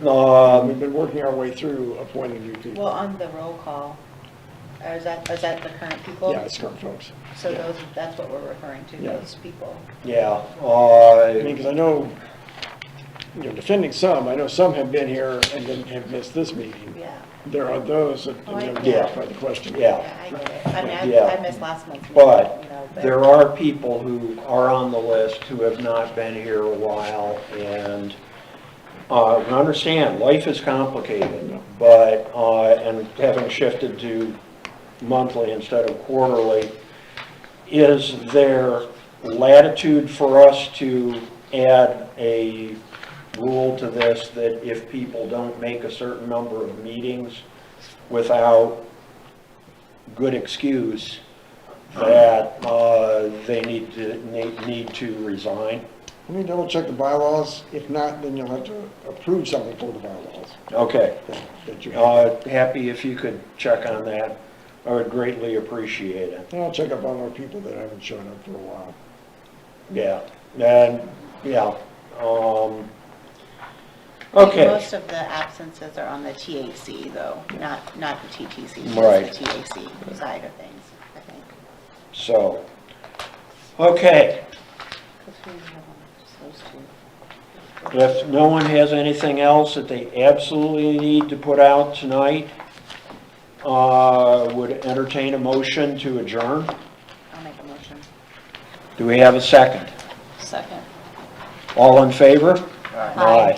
We've been working our way through appointing new people. Well, on the roll call, is that the current people? Yeah, it's current folks. So yeah. that's what we're referring to, Yeah. those people. yeah, I mean, because I know, defending some, I know some have been here and then have missed this meeting. Yeah. There are those that, Yeah. by the question. Yeah. Yeah, I get it. I mean, Yeah. I missed last month's meeting, But but. there are people who are on the list who have not been here a while, and understand, life is complicated, but, and having shifted to monthly instead of quarterly, is there latitude for us to add a rule to this that if people don't make a certain number of meetings without good excuse, that they need to resign? Let me double check the bylaws. If not, then you'll have to approve something for the bylaws. Okay. That you have. Happy if you could check on that. I would greatly appreciate it. And I'll check up on our people that haven't shown up for a while. Yeah, and, yeah, okay. Most of the absences are on the TAC though, not the TTC, Right. just the TAC side of things, I think. So, okay, Because we have those two. if no one has anything else that they absolutely need to put out tonight, would entertain a motion to adjourn. I'll make a motion. Do we have a second? Second. All in favor? Aye.